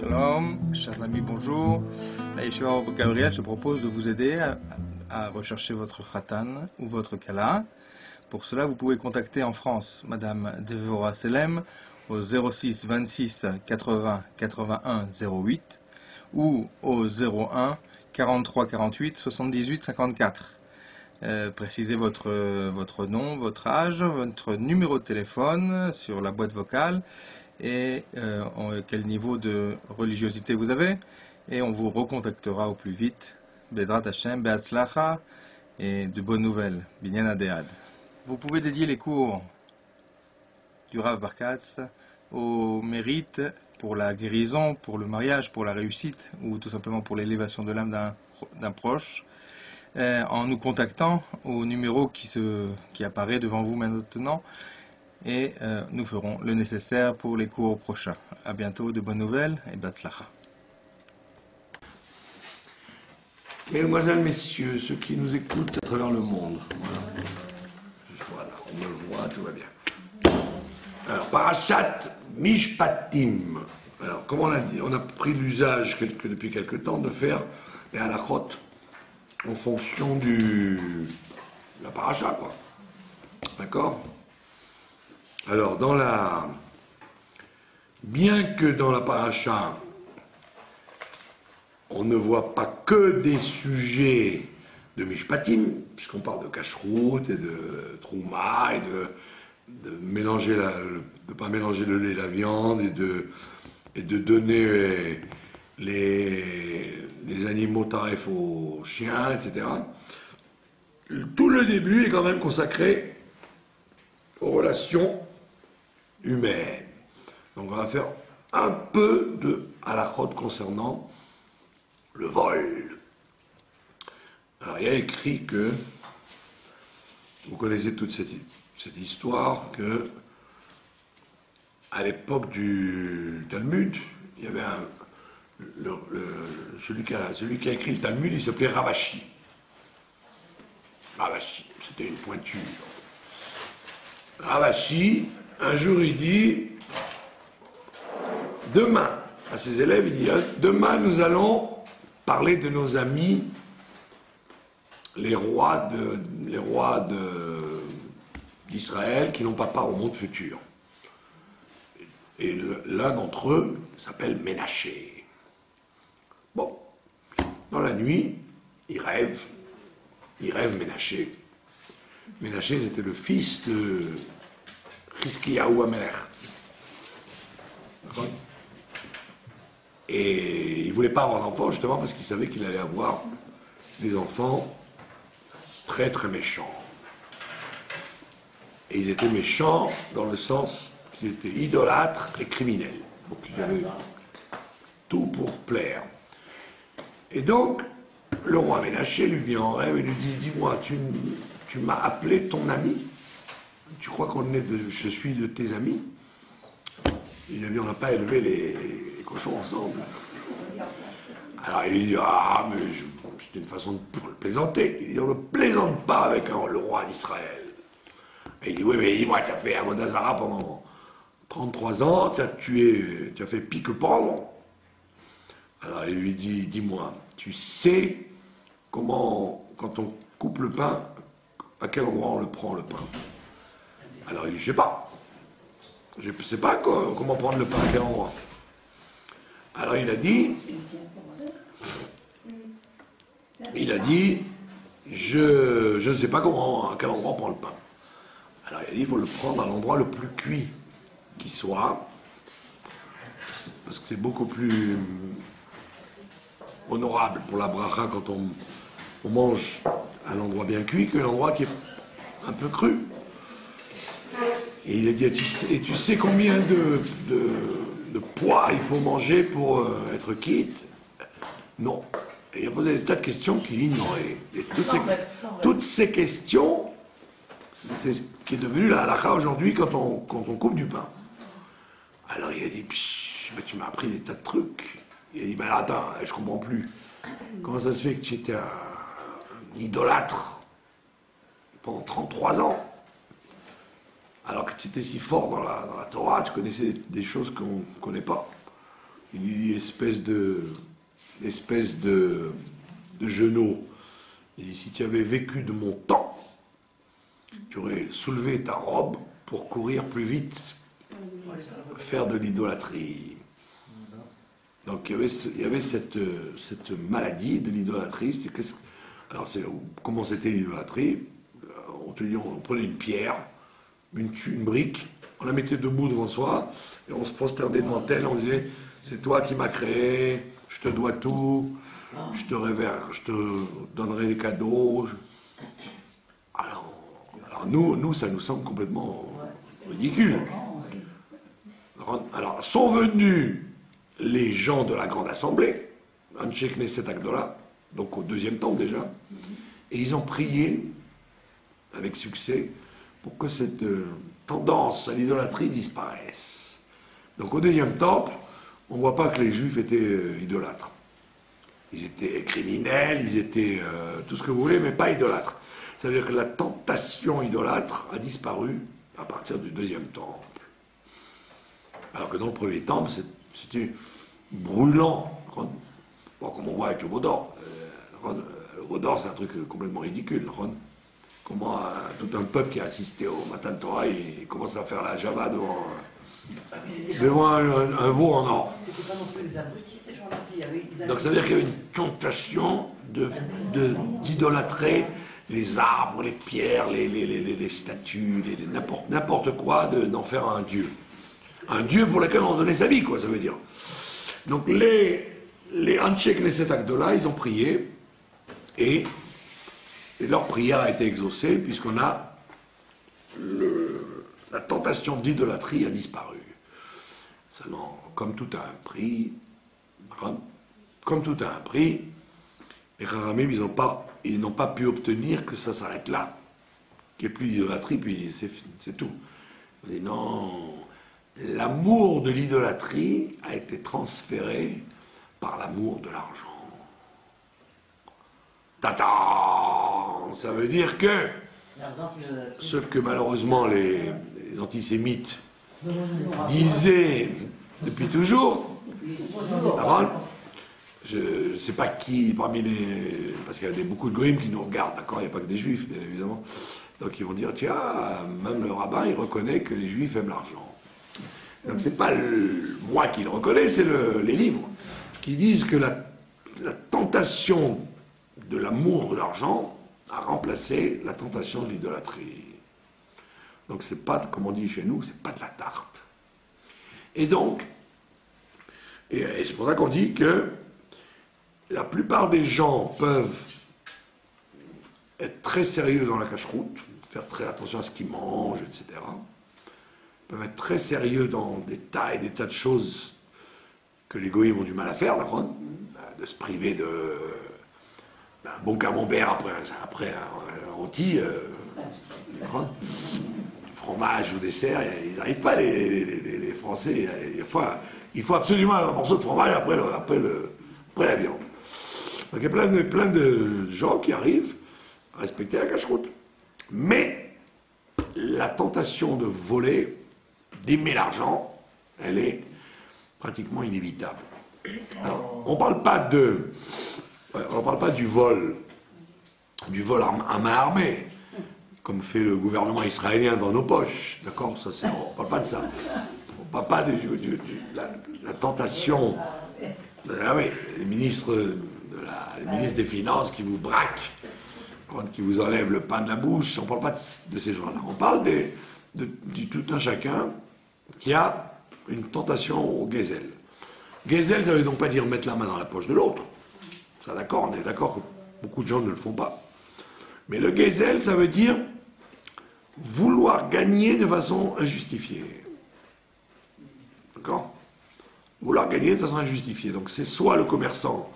Shalom, chers amis, bonjour. La Yeshiva Gabriel se propose de vous aider à rechercher votre khatan ou votre kala. Pour cela, vous pouvez contacter en France Madame Devorah Selem au 06 26 80 81 08 ou au 01 43 48 78 54. Précisez votre nom, votre âge, votre numéro de téléphone sur la boîte vocale et quel niveau de religiosité vous avez, et on vous recontactera au plus vite. Bedrat Hashem, Be'atzlacha, et de bonnes nouvelles. Binyan Adead. Vous pouvez dédier les cours du Rav Barkatz au mérite pour la guérison, pour le mariage, pour la réussite, ou tout simplement pour l'élévation de l'âme d'un proche, en nous contactant au numéro qui apparaît devant vous maintenant, et nous ferons le nécessaire pour les cours prochains. À bientôt, de bonnes nouvelles et Batzlacha. Mesdemoiselles, messieurs, ceux qui nous écoutent à travers le monde, voilà, on me voit, tout va bien. Alors, Parashat Mishpatim. Alors, comme on a dit, on a pris l'usage depuis quelque temps de faire les halachot en fonction de la paracha, quoi. D'accord ? Alors, bien que dans la paracha, on ne voit pas que des sujets de Mishpatim, puisqu'on parle de Kashrut et de Trouma et de mélanger de pas mélanger le lait et la viande et de donner les animaux taref aux chiens, etc. Tout le début est quand même consacré aux relations humaines. Donc on va faire un peu de halachot concernant le vol. Alors il y a écrit que, vous connaissez toute cette histoire, que à l'époque du Talmud, il y avait celui qui a écrit le Talmud, il s'appelait Ravashi. Ravashi, c'était une pointure. Ravashi, un jour il dit, demain, à ses élèves, il dit, demain nous allons parler de nos amis, les rois d'Israël qui n'ont pas part au monde futur. Et l'un d'entre eux s'appelle Ménaché. Bon, dans la nuit, il rêve Ménaché. Ménaché, c'était le fils de Chizkiyahu Amelech. D'accord ? Et il ne voulait pas avoir d'enfants, justement, parce qu'il savait qu'il allait avoir des enfants très très méchants. Et ils étaient méchants dans le sens qu'ils étaient idolâtres et criminels. Donc ils avaient tout pour plaire. Et donc, le roi Ménaché lui vient en rêve et lui dit, dis-moi, tu m'as appelé ton ami? Tu crois je suis de tes amis? Il a dit, on n'a pas élevé les cochons ensemble. Alors il dit, ah, mais c'est une façon de plaisanter. Il dit, on ne plaisante pas avec le roi d'Israël. Et il dit, oui, mais dis-moi, tu as fait Avodazara pendant 33 ans, tu as fait pique-pendre. Alors il lui dit, dis-moi, tu sais comment, quand on coupe le pain, à quel endroit on le prend, le pain? Alors il dit, je sais pas. Je ne sais pas comment prendre le pain, à quel endroit. Alors il a dit, je ne sais pas à quel endroit on prend le pain. Alors il a dit, il faut le prendre à l'endroit le plus cuit qui soit, parce que c'est beaucoup plus honorable pour la bracha quand on mange à l'endroit bien cuit que l'endroit qui est un peu cru. Et il a dit, tu sais combien de poids il faut manger pour être quitte? Non. Et il a posé des tas de questions qu'il ignorait. Et toutes ces questions, c'est ce qui est devenu la halakha aujourd'hui quand on coupe du pain. Alors il a dit, tu m'as appris des tas de trucs. Il a dit, mais attends, je comprends plus. Comment ça se fait que tu étais un idolâtre pendant 33 ans? Alors que tu étais si fort dans la Torah, tu connaissais des choses qu'on ne connaît pas. Il dit espèce de genou. Il dit, si tu avais vécu de mon temps, tu aurais soulevé ta robe pour courir plus vite, faire de l'idolâtrie. Donc il y avait cette maladie de l'idolâtrie. Alors comment c'était l'idolâtrie? On prenait une pierre, une brique, on la mettait debout devant soi, et on se prosternait devant elle, on disait, c'est toi qui m'as créé, je te dois tout, je te donnerai des cadeaux. Alors nous, ça nous semble complètement ridicule. Alors, sont venus les gens de la Grande Assemblée, Anshe Knesset Agdola, donc au deuxième temple déjà, et ils ont prié avec succès pour que cette tendance à l'idolâtrie disparaisse. Donc au deuxième temple, on ne voit pas que les Juifs étaient idolâtres. Ils étaient criminels, ils étaient tout ce que vous voulez, mais pas idolâtres. C'est-à-dire que la tentation idolâtre a disparu à partir du deuxième temple. Alors que dans le premier temple, c'était brûlant. Bon, comme on voit avec le veau d'or. Le veau d'or, c'est un truc complètement ridicule. Comment tout un peuple qui a assisté au Matan Torah, il commence à faire la java devant un veau en or. C'était pas non plus les abrutis, ces gens-là. Donc ça veut dire qu'il y avait une tentation d'idolâtrer les arbres, les pierres, les statues, n'importe quoi, d'en faire un dieu. Un dieu pour lequel on donnait sa vie, quoi, ça veut dire. Donc les Anshe Knesset Agdola, ils ont prié, et leur prière a été exaucée, puisqu'on a la tentation d'idolâtrie a disparu. Seulement, comme tout a un prix, les Chachamim, ils n'ont pas pu obtenir que ça s'arrête là, qu'il n'y ait plus d'idolâtrie, puis c'est tout. On dit non, l'amour de l'idolâtrie a été transféré par l'amour de l'argent. Tata, ça veut dire que ce que malheureusement les antisémites disaient depuis toujours, je ne sais pas qui parmi les... Parce qu'il y a beaucoup de goïms qui nous regardent, d'accord, il n'y a pas que des juifs, bien évidemment. Donc ils vont dire, tiens, même le rabbin, il reconnaît que les juifs aiment l'argent. Donc c'est pas moi qui le reconnais, c'est les livres, qui disent que la tentation de l'amour de l'argent a remplacé la tentation de l'idolâtrie. Donc c'est pas, comme on dit chez nous, c'est pas de la tarte. Et donc, et c'est pour ça qu'on dit que la plupart des gens peuvent être très sérieux dans la cacheroute, faire très attention à ce qu'ils mangent, etc. Peuvent être très sérieux dans des tas et des tas de choses que les goïms ont du mal à faire, de se priver d'un bon camembert après un rôti, fromage ou dessert, ils n'arrivent pas, les Français. Il faut absolument un morceau de fromage après la viande. Donc il y a plein de gens qui arrivent à respecter la cacheroute. Mais la tentation de voler, d'aimer l'argent, elle est pratiquement inévitable. Alors, on ne parle pas du vol à main armée, comme fait le gouvernement israélien dans nos poches, d'accord? On ne parle pas de ça. On ne parle pas de la tentation, les ministres des Finances qui vous braquent, qui vous enlèvent le pain de la bouche. On ne parle pas de ces gens-là. On parle du tout un chacun qui a une tentation au gezel. Gezel, ça ne veut donc pas dire mettre la main dans la poche de l'autre. Ça, d'accord, on est d'accord que beaucoup de gens ne le font pas. Mais le gezel, ça veut dire vouloir gagner de façon injustifiée. D'accord? Vouloir gagner de façon injustifiée. Donc c'est soit le commerçant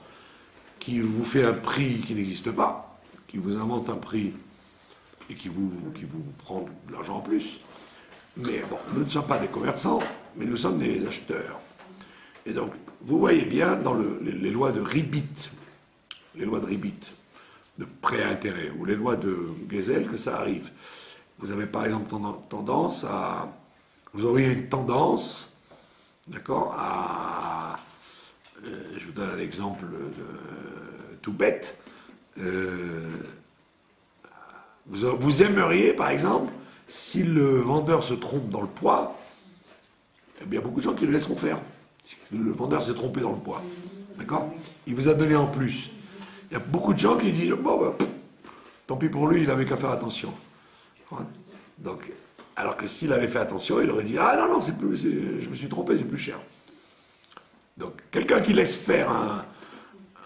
qui vous fait un prix qui n'existe pas, qui vous invente un prix et qui vous prend de l'argent en plus. Mais bon, nous ne sommes pas des commerçants, mais nous sommes des acheteurs. Et donc, vous voyez bien dans les lois de ribit, de prêt à intérêt, ou les lois de Gezel, que ça arrive. Vous avez par exemple vous auriez une tendance, d'accord, à vous donne un exemple tout bête. Vous aimeriez, par exemple, si le vendeur se trompe dans le poids, eh bien, il y a beaucoup de gens qui le laisseront faire. Si le vendeur s'est trompé dans le poids. D'accord? Il vous a donné en plus. Il y a beaucoup de gens qui disent, bon, ben, tant pis pour lui, il n'avait qu'à faire attention. Donc, alors que s'il avait fait attention, il aurait dit, ah non, non, je me suis trompé, c'est plus cher. Donc, quelqu'un qui laisse faire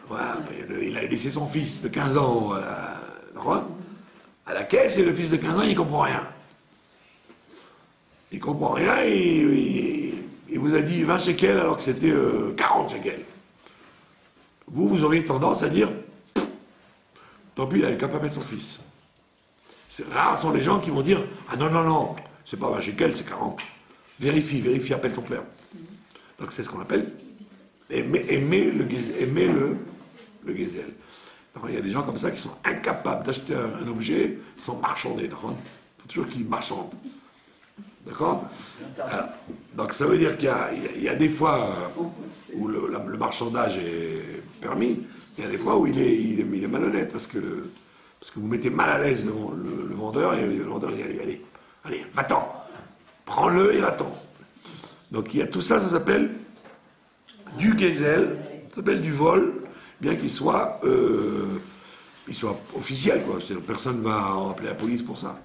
voilà, il a laissé son fils de 15 ans à la caisse, et le fils de 15 ans, il ne comprend rien. Il ne comprend rien, il vous a dit 20 shekels alors que c'était 40 shekels. Vous auriez tendance à dire, tant pis, il avait qu'à pas mettre son fils. C'est rare sont les gens qui vont dire, ah non, non, non, c'est pas 20 shekels, c'est 40. Vérifie, appelle ton père. Donc c'est ce qu'on appelle aimer le gazelle. Il y a des gens comme ça qui sont incapables d'acheter un objet sans marchander. Il faut toujours qu'ils marchandent. D'accord? Donc ça veut dire qu'il y a des fois où le marchandage est permis, il y a des fois où il est malhonnête parce que vous mettez mal à l'aise le vendeur, et le vendeur dit allez, va-t'en, prends-le et va-t'en. Donc il y a tout ça, ça s'appelle du gazelle, ça s'appelle du vol, bien qu'il soit officiel, quoi. Personne ne va appeler la police pour ça.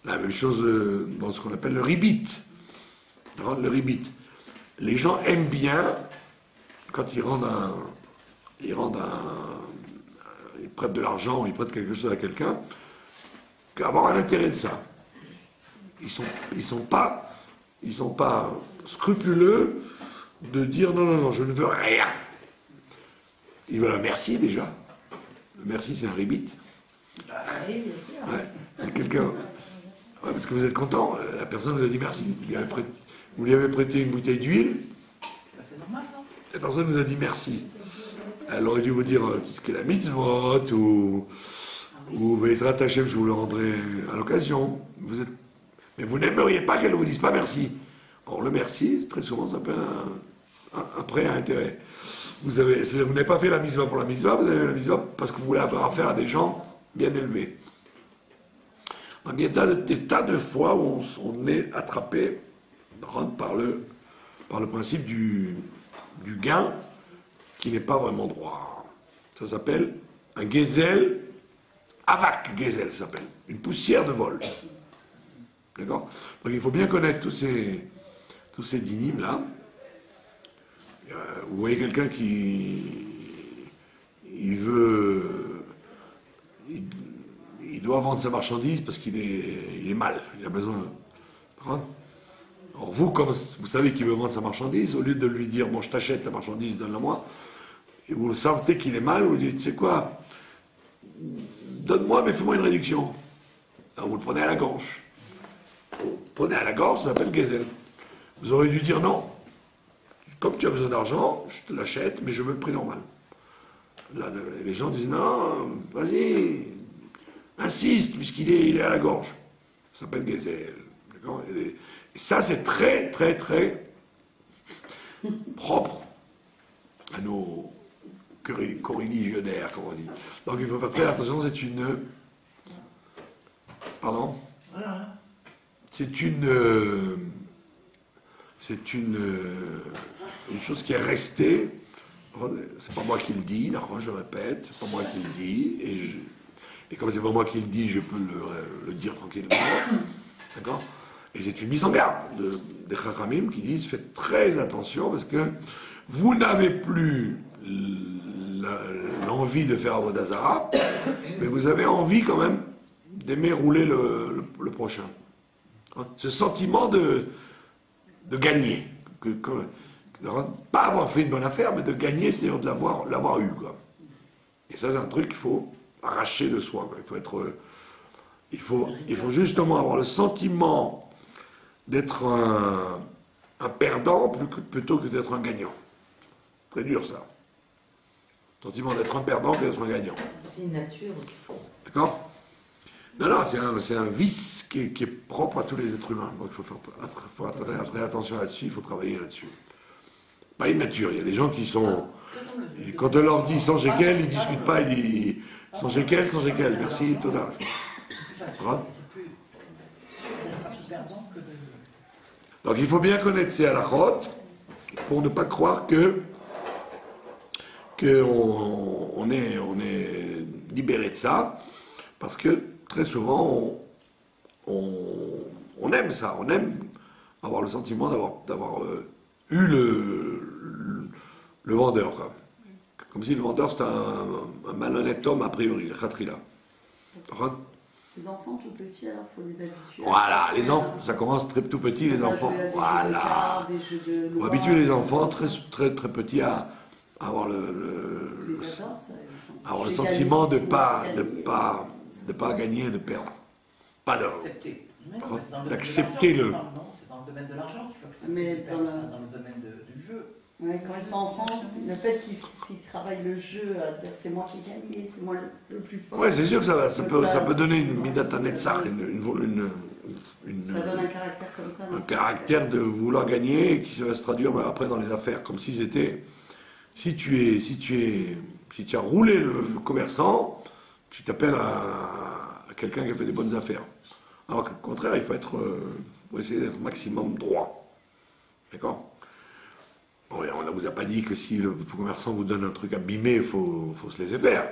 La même chose dans ce qu'on appelle le ribit. Le ribit. Les gens aiment bien, quand ils prêtent de l'argent, ils prêtent quelque chose à quelqu'un, avoir un intérêt de ça. Ils sont pas scrupuleux de dire non, je ne veux rien. Ils veulent un merci déjà. Le merci, c'est un ribit. Oui, bien sûr. Ouais, c'est quelqu'un. Ouais, parce que vous êtes content, la personne vous a dit merci. Vous lui avez prêté une bouteille d'huile. C'est normal, non? La personne vous a dit merci. Elle aurait dû vous dire ce qu'est la mitzvot ou Bezrat Hashem, je vous le rendrai à l'occasion. Mais vous n'aimeriez pas qu'elle ne vous dise pas merci. Or, le merci, très souvent, ça s'appelle un prêt à intérêt. Vous n'avez pas fait la mitzvah pour la mitzvah, vous avez fait la mitzvah parce que vous voulez avoir affaire à des gens bien élevés. Donc, il y a des tas de fois où on est attrapé par le principe du gain qui n'est pas vraiment droit. Ça s'appelle un gezel, avak gezel s'appelle, une poussière de vol. D'accord? Donc il faut bien connaître tous ces dynimes là. Vous voyez quelqu'un il doit vendre sa marchandise parce qu'il est mal, il a besoin. Alors vous, comme vous savez qu'il veut vendre sa marchandise, au lieu de lui dire bon je t'achète ta marchandise, donne-la-moi, et vous sentez qu'il est mal, vous lui dites tu sais quoi, donne-moi mais fais-moi une réduction. Alors vous le prenez à la gorge. Vous le prenez à la gorge, ça s'appelle gezel. Vous auriez dû dire non. Comme tu as besoin d'argent, je te l'achète, mais je veux le prix normal. Là, les gens disent non, vas-y, insiste, puisqu'il est à la gorge. Ça s'appelle gezel. D'accord? Et ça, c'est très, très, très propre à nos coreligionnaires, comme on dit. Donc il faut faire très attention, c'est une... Pardon? C'est une chose qui est restée. C'est pas moi qui le dis, je répète, c'est pas moi qui le dis, et comme c'est pas moi qui le dis, je peux le dire tranquillement, d'accord? Et c'est une mise en garde des Chachamim qui disent faites très attention parce que vous n'avez plus l'envie de faire Avodah Zarah, mais vous avez envie quand même d'aimer rouler le prochain. Ce sentiment de gagner, de pas avoir fait une bonne affaire, mais de gagner, c'est-à-dire de l'avoir eu, quoi. Et ça, c'est un truc qu'il faut arracher de soi, quoi. Il faut justement avoir le sentiment d'être un perdant plutôt que d'être un gagnant. Très dur, ça. Le sentiment d'être un perdant que d'être un gagnant. C'est une nature. D'accord? Non, c'est un vice qui est propre à tous les êtres humains. Donc il faut faire très attention là-dessus, il faut travailler là-dessus. Pas une nature. Il y a des gens qui sont... Et quand on leur dit 100 shekels, ils ne discutent pas, ils disent 100 shekels, 100 shekels, merci, total. Donc il faut bien connaître ces halachot pour ne pas croire qu'on est libéré de ça, parce que très souvent on aime ça, on aime avoir le sentiment d'avoir eu le vendeur, quoi. Comme si le vendeur c'était un malhonnête homme a priori, le khatrila. Les enfants tout petits, alors il faut les habituer. Voilà, les enfants, ça commence très tout petit, les enfants. Voilà. On va habituer les enfants très, très, très petits à avoir avoir le sentiment de pas gagner, de perdre. Pas d'accepter le... C'est dans le domaine de l'argent qu'il faut accepter, Mais pas dans le domaine du jeu. Ouais, quand ils sont enfants, le fait qu'ils travaillent le jeu, à dire c'est moi qui ai gagné, c'est moi le plus fort. Oui, c'est sûr que ça peut donner une midata netzach, ça donne un caractère comme ça. Un caractère de vouloir gagner qui va se traduire après dans les affaires, comme si c'était... Si tu as roulé le commerçant, tu t'appelles à quelqu'un qui a fait des bonnes affaires. Alors qu'au contraire, il faut essayer d'être maximum droit. D'accord? Bon, on ne vous a pas dit que si le commerçant vous donne un truc abîmé, il faut se laisser faire.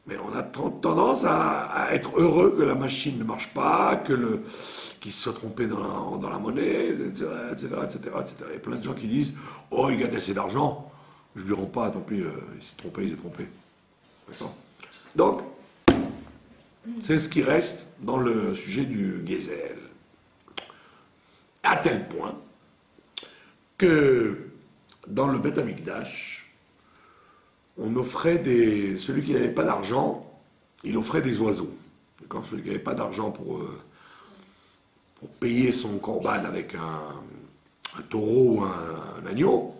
Mais on a tendance à être heureux que la machine ne marche pas, qu'il se soit trompé dans la monnaie, etc., etc., etc. Il y a plein de gens qui disent « Oh, il gagne assez d'argent, je ne lui rends pas, tant pis, il s'est trompé. » D'accord? Donc, c'est ce qui reste dans le sujet du Gezel. À tel point que dans le Beth Amikdash, on offrait celui qui n'avait pas d'argent, il offrait des oiseaux. D'accord? Celui qui n'avait pas d'argent pour payer son korban avec un taureau ou un agneau,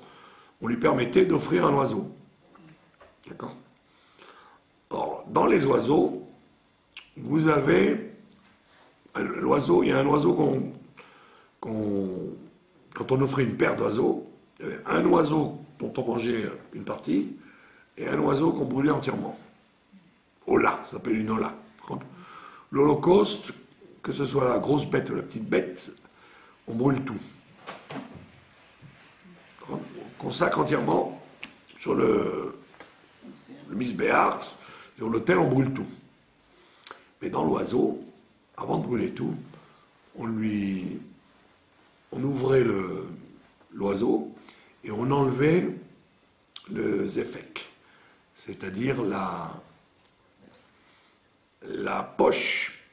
on lui permettait d'offrir un oiseau. D'accord? Or, dans les oiseaux, vous avez l'oiseau, il y a un oiseau quand on offrait une paire d'oiseaux, il y avait un oiseau dont on mangeait une partie et un oiseau qu'on brûlait entièrement. Ola, ça s'appelle une ola. L'Holocauste, que ce soit la grosse bête ou la petite bête, on brûle tout. On consacre entièrement sur le misbéar, sur l'autel, on brûle tout. Mais dans l'oiseau, avant de brûler tout, on ouvrait l'oiseau et on enlevait le zéphek, c'est-à-dire la poche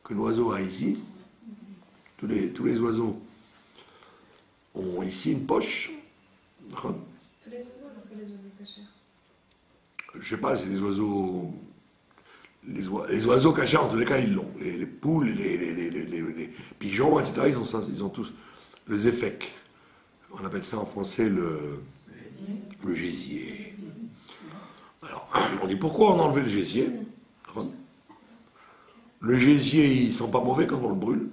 que l'oiseau a ici. Tous les oiseaux ont ici une poche. Tous les oiseaux ou que les oiseaux cachés? Je ne sais pas si les oiseaux... Les oiseaux cachés, en tous les cas, ils l'ont. Les poules, les pigeons, etc., ils ont ça, ils ont tous. Le zéphek. On appelle ça en français le gésier. Alors, on dit pourquoi on a enlevé le gésier? Le gésier, il sent pas mauvais quand on le brûle.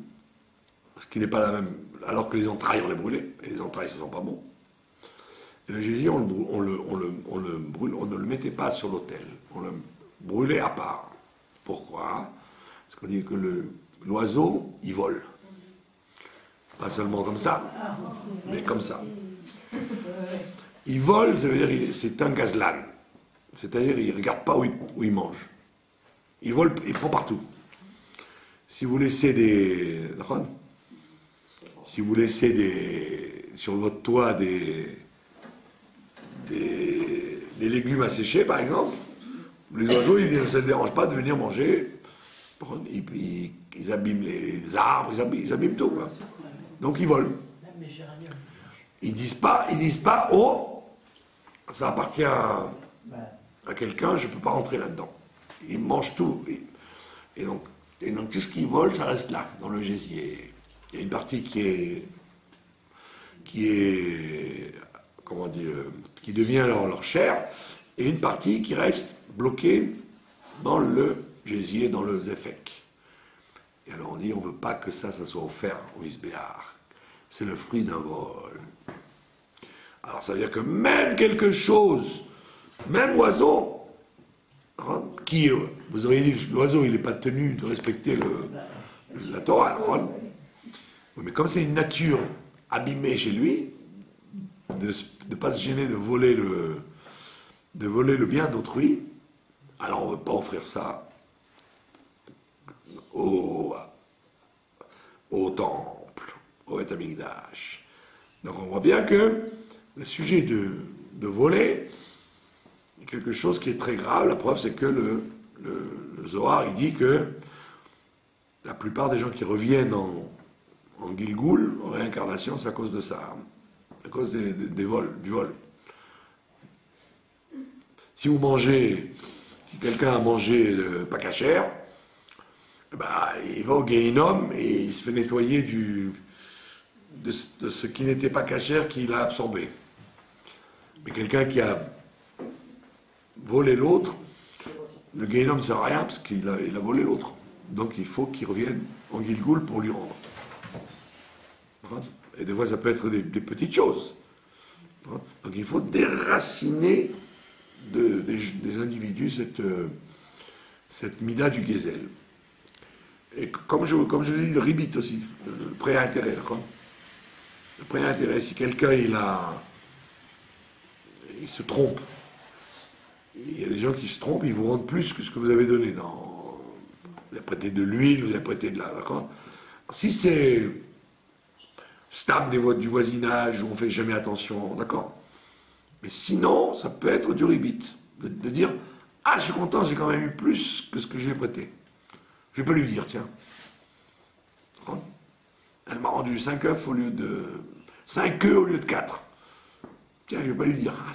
Parce qu'il n'est pas la même. Alors que les entrailles, on les brûlait. Et les entrailles, ça sent pas bon. Et le gésier, on le brûle, on ne le mettait pas sur l'autel. On le brûlait à part. Pourquoi? Parce qu'on dit que l'oiseau, il vole. Pas seulement comme ça, mais comme ça. Il vole, ça veut dire c'est un gazlan. C'est-à-dire il ne regarde pas où il mange. Il vole, il prend partout. Si vous laissez sur votre toit des légumes asséchés, par exemple, les oiseaux, ça ne les dérange pas de venir manger. Ils abîment les arbres, ils abîment tout, quoi. Donc ils volent. Ils disent pas, oh, ça appartient à quelqu'un, je ne peux pas rentrer là-dedans. Ils mangent tout. Et donc tout ce qu'ils volent, ça reste là, dans le gésier. Il y a une partie qui est comment dire, qui devient leur chair, et une partie qui reste bloquée dans le gésier, dans le zéphek. Et alors on dit, on ne veut pas que ça soit offert au misbéar. C'est le fruit d'un vol. Alors ça veut dire que même quelque chose, même oiseau, hein, qui, vous auriez dit que l'oiseau il n'est pas tenu de respecter la Torah, hein. Oui, mais comme c'est une nature abîmée chez lui, de ne pas se gêner de voler le bien d'autrui, alors on ne veut pas offrir ça au temple, au Beth Amikdash. Donc on voit bien que le sujet de voler est quelque chose qui est très grave. La preuve, c'est que le Zohar, il dit que la plupart des gens qui reviennent en Gilgoul, en réincarnation, c'est à cause de ça, à cause des vols, du vol. Si vous mangez, si quelqu'un a mangé le pas cachère, bah, il va au Gehinnom et il se fait nettoyer de ce qui n'était pas cachère qu'il a absorbé. Mais quelqu'un qui a volé l'autre, le Gehinnom ne sert à rien parce qu'il a volé l'autre. Donc il faut qu'il revienne en Gilgoul pour lui rendre. Et des fois ça peut être des petites choses. Donc il faut déraciner des individus cette mida du Gezel. Et comme je vous ai dit, le ribit aussi, le prêt à intérêt, d'accord ? Le prêt à intérêt, si quelqu'un il se trompe, il y a des gens qui se trompent, ils vous rendent plus que ce que vous avez donné. Vous avez prêté de l'huile, vous avez prêté de la... D'accord ? Si c'est stam du voisinage, où on ne fait jamais attention, d'accord ? Mais sinon, ça peut être du ribit, de dire « Ah, je suis content, j'ai quand même eu plus que ce que je lui ai prêté. » Je ne vais pas lui dire, tiens. Elle m'a rendu 5 œufs au lieu de... 5 œufs au lieu de 4. Tiens, je ne vais pas lui dire, ah,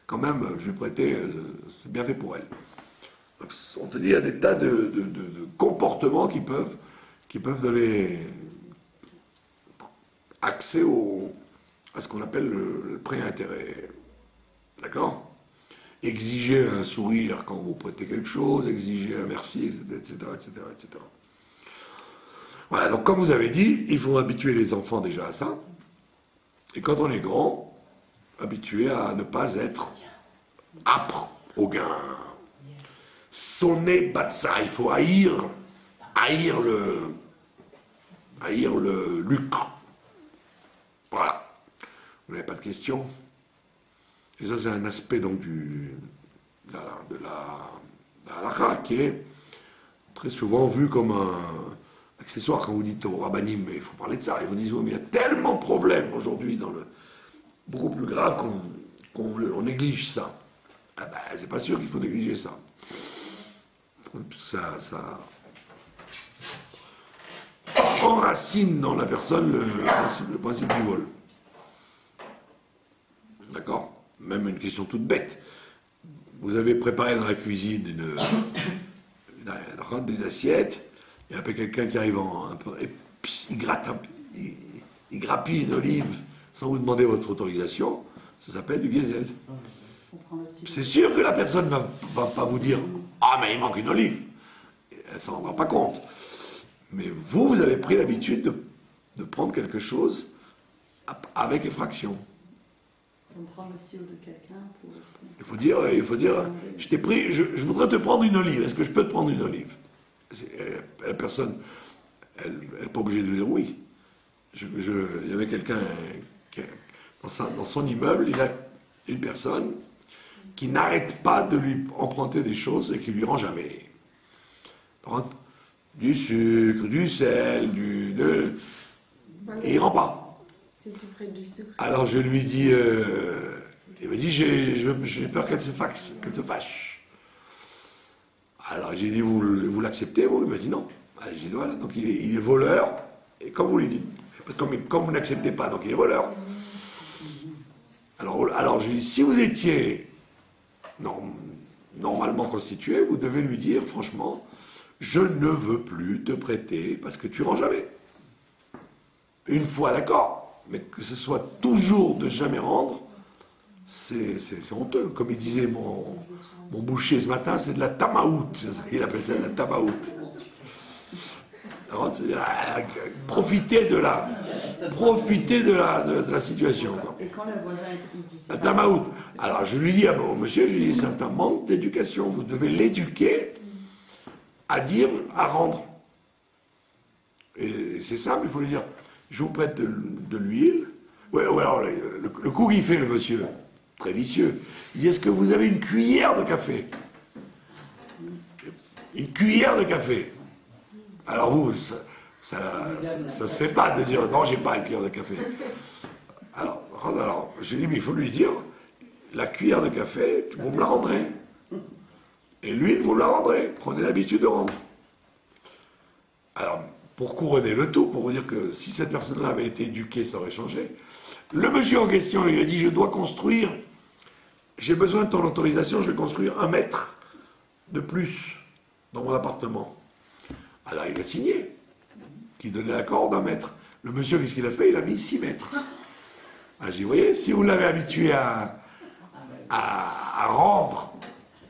quand même, je vais prêter, c'est bien fait pour elle. Donc, on te dit, il y a des tas de comportements qui peuvent donner accès à ce qu'on appelle le prêt à intérêt. D'accord ? Exiger un sourire quand vous prêtez quelque chose, exiger un merci, etc., etc., etc. Voilà, donc comme vous avez dit, il faut habituer les enfants déjà à ça. Et quand on est grand, habituer à ne pas être âpre au gain. Sonner batsa, il faut haïr le lucre. Voilà. Vous n'avez pas de questions ? Et ça, c'est un aspect donc de la halakha qui est très souvent vu comme un accessoire. Quand vous dites au rabbanim, mais il faut parler de ça, ils vous disent, oui, mais il y a tellement de problèmes aujourd'hui, beaucoup plus grave qu'on néglige ça. Ah ben, c'est pas sûr qu'il faut négliger ça. Ça enracine dans la personne le principe du vol. D'accord ? Même une question toute bête. Vous avez préparé dans la cuisine des assiettes, et après quelqu'un qui arrive et il grappille une olive sans vous demander votre autorisation, ça s'appelle du Gezel. C'est sûr que la personne va pas vous dire « Ah, mais il manque une olive !» Elle ne s'en rendra pas compte. Mais vous avez pris l'habitude de prendre quelque chose avec effraction. On prend le stylo de quelqu'un pour... Il faut dire, je t'ai pris, je voudrais te prendre une olive, est-ce que je peux te prendre une olive ? La personne, elle n'est pas obligée de dire oui. Il y avait quelqu'un, dans son immeuble, il a une personne qui n'arrête pas de lui emprunter des choses et qui lui rend jamais. Du sucre, du sel, et il rend pas. Si tu prêtes du sucre. Alors je lui dis, il m'a dit, j'ai peur qu'elle se fâche. Alors j'ai dit, vous l'acceptez, vous ? Il m'a dit non. J'ai dit voilà, donc il est voleur, et comme vous lui dites, comme vous n'acceptez pas, donc il est voleur. Alors je lui dis, si vous étiez normalement constitué, vous devez lui dire, franchement, je ne veux plus te prêter parce que tu rends jamais. Une fois, d'accord, mais que ce soit toujours de jamais rendre, c'est honteux. Comme il disait mon boucher ce matin, c'est de la tamaout. Il appelle ça de la tamaout. Alors, profitez de profiter de la situation. Quoi. Et quand le voisin il dit Un time-out. Alors je lui dis au monsieur, je lui dis, c'est un manque d'éducation. Vous devez l'éduquer à dire, à rendre. Et c'est simple, il faut lui dire, je vous prête de l'huile. Ouais, ou alors le coup qu'il fait, le monsieur, très vicieux, il dit, est-ce que vous avez une cuillère de café? Une cuillère de café. Alors vous, ça se fait pas de dire, non, j'ai pas une cuillère de café. Alors je lui dis, mais il faut lui dire, la cuillère de café, vous me la rendrez. Et l'huile, vous me la rendrez. Prenez l'habitude de rendre. Alors, pour couronner le tout, pour vous dire que si cette personne-là avait été éduquée, ça aurait changé. Le monsieur en question, il lui a dit, je dois construire, j'ai besoin de ton autorisation, je vais construire 1 mètre de plus dans mon appartement. Alors il a signé, qui donnait l'accord d'1 mètre. Le monsieur, qu'est-ce qu'il a fait? Il a mis 6 mètres. Ah, j'ai dit, vous voyez, si vous l'avez habitué à rendre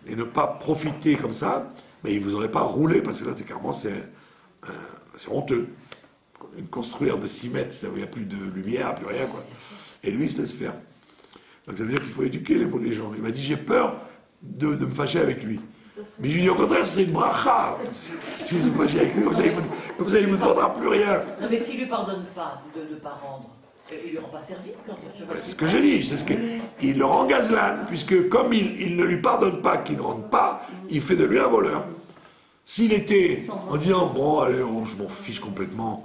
et ne pas profiter comme ça, ben, il ne vous aurait pas roulé, parce que là, c'est carrément, c'est honteux. Construire de 6 mètres, il n'y a plus de lumière, plus rien, quoi. Et lui, il se laisse faire. Donc ça veut dire qu'il faut éduquer les gens. Il m'a dit, j'ai peur de me fâcher avec lui. Mais je lui dis, au contraire, c'est une bracha. Si vous vous fâchez avec lui, vous allez vous demandera plus rien. Non, mais s'il ne lui pardonne pas de ne pas rendre, il ne lui rend pas service quand c'est ce que je dis, il le rend gazlan, puisque comme il ne lui pardonne pas qu'il ne rende pas, il fait de lui un voleur. S'il était en disant, bon, allez, je m'en fiche complètement,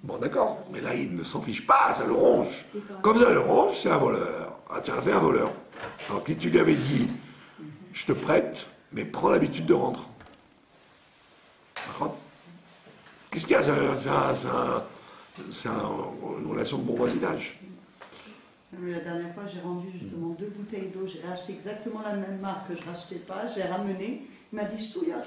bon, d'accord, mais là, il ne s'en fiche pas, ça le ronge. Comme ça le ronge, c'est un voleur. Ah, tu as fait un voleur. Alors, si tu lui avais dit, je te prête, mais prends l'habitude de rendre. Qu'est-ce qu'il y a? C'est une relation de bon voisinage. La dernière fois, j'ai rendu justement 2 bouteilles d'eau. J'ai racheté exactement la même marque que je ne rachetais pas. Je l'ai ramené. Il m'a dit, je touillarde,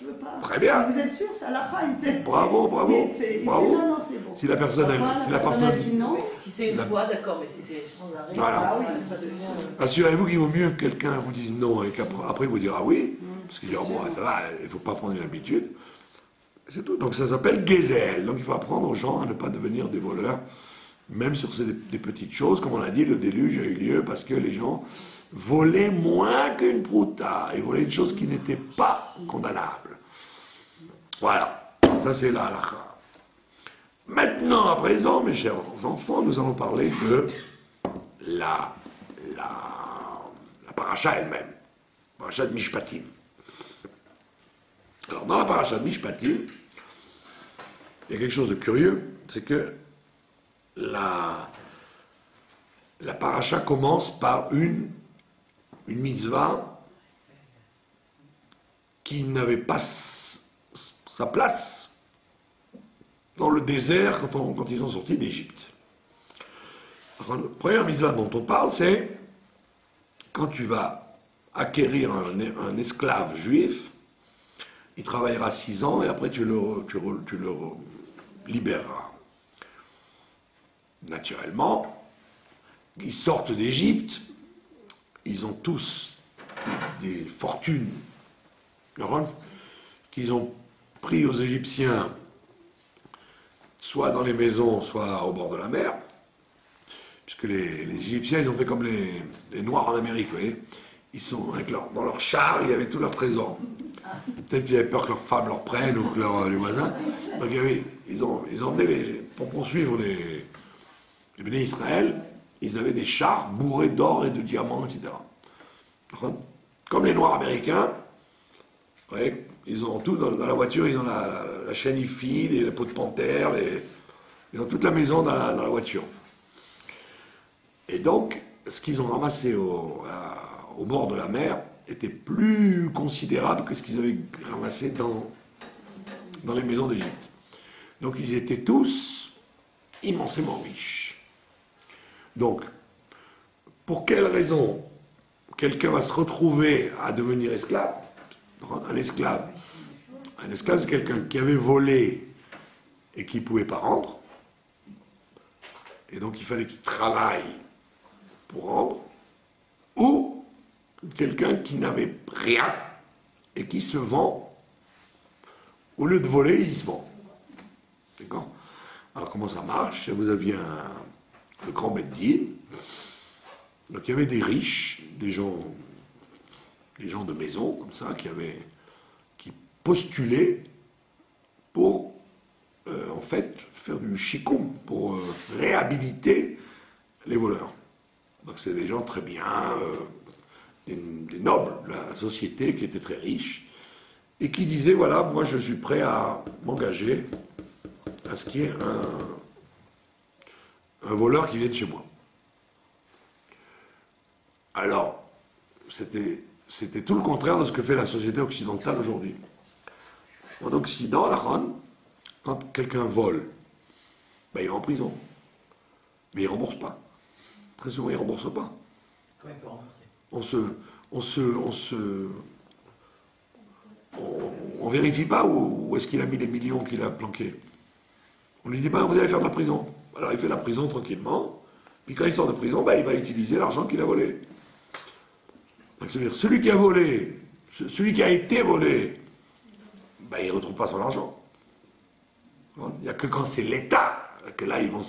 je veux pas. Très bien. Vous êtes sûr, c'est à la fin, il fait. Bravo. Il fait, non, c'est bon. Si la personne a dit non. Si c'est une fois, d'accord, mais si c'est sans arrêt, voilà. Ça devient... Assurez-vous qu'il vaut mieux que quelqu'un vous dise non et qu'après vous dira oui, parce qu'il dira bon, ça va, il ne faut pas prendre une habitude. C'est tout. Donc ça s'appelle Gezel. Donc il faut apprendre aux gens à ne pas devenir des voleurs, même sur des petites choses. Comme on l'a dit, le déluge a eu lieu parce que les gens volaient moins qu'une prouta. Ils volaient une chose qui n'était pas condamnable. Voilà. Ça c'est la halakha. Maintenant, à présent, mes chers enfants, nous allons parler de la paracha elle-même. La paracha de Mishpatim. Alors, dans la paracha de Mishpatim, il y a quelque chose de curieux, c'est que la paracha commence par une mitzvah qui n'avait pas sa place dans le désert quand ils sont sortis d'Égypte. La première mitzvah dont on parle, c'est quand tu vas acquérir un esclave juif, il travaillera 6 ans et après tu le libéreras. Naturellement, ils sortent d'Égypte, ils ont tous des fortunes qu'ils ont pris aux Égyptiens, soit dans les maisons, soit au bord de la mer, puisque les Égyptiens, ils ont fait comme les Noirs en Amérique, vous voyez. Ils sont dans leur char, il y avait tous leurs trésors. Peut-être qu'ils avaient peur que leurs femmes leur prennent ou que les voisins. Donc ils ont emmené pour poursuivre les Béné Israël, ils avaient des chars bourrés d'or et de diamants, etc. Comme les Noirs américains, vous voyez, ils ont tout dans la voiture, ils ont la chaîne IFI, les peaux de panthère, ils ont toute la maison dans la voiture. Et donc, ce qu'ils ont ramassé au bord de la mer était plus considérable que ce qu'ils avaient ramassé dans les maisons d'Égypte. Donc ils étaient tous immensément riches. Donc, pour quelle raison quelqu'un va se retrouver à devenir esclave? Un esclave, c'est quelqu'un qui avait volé et qui ne pouvait pas rendre. Et donc il fallait qu'il travaille pour rendre. Ou quelqu'un qui n'avait rien et qui se vend. Au lieu de voler, il se vend. D'accord? Alors comment ça marche? Vous aviez le grand Beddin. Donc il y avait des riches, des gens de maison, comme ça, qui postulaient pour, en fait, faire du shikoum, pour réhabiliter les voleurs. Donc c'est des gens très bien, des nobles de la société qui étaient très riches, et qui disaient, voilà, moi je suis prêt à m'engager à ce qu'il y ait un voleur qui vienne chez moi. Alors, c'était tout le contraire de ce que fait la société occidentale aujourd'hui. En Occident, à la Ron, quand quelqu'un vole, ben, il va en prison. Mais il ne rembourse pas. Très souvent, il ne rembourse pas. Comment il peut rembourser? On vérifie pas où est-ce qu'il a mis les millions qu'il a planqués. On lui dit, ben, vous allez faire de la prison. Alors il fait de la prison tranquillement, puis quand il sort de prison, ben, il va utiliser l'argent qu'il a volé. Donc c'est-à-dire, celui qui a volé, celui qui a été volé, ben, il ne retrouve pas son argent. Il n'y a que quand c'est l'État que là, ils vont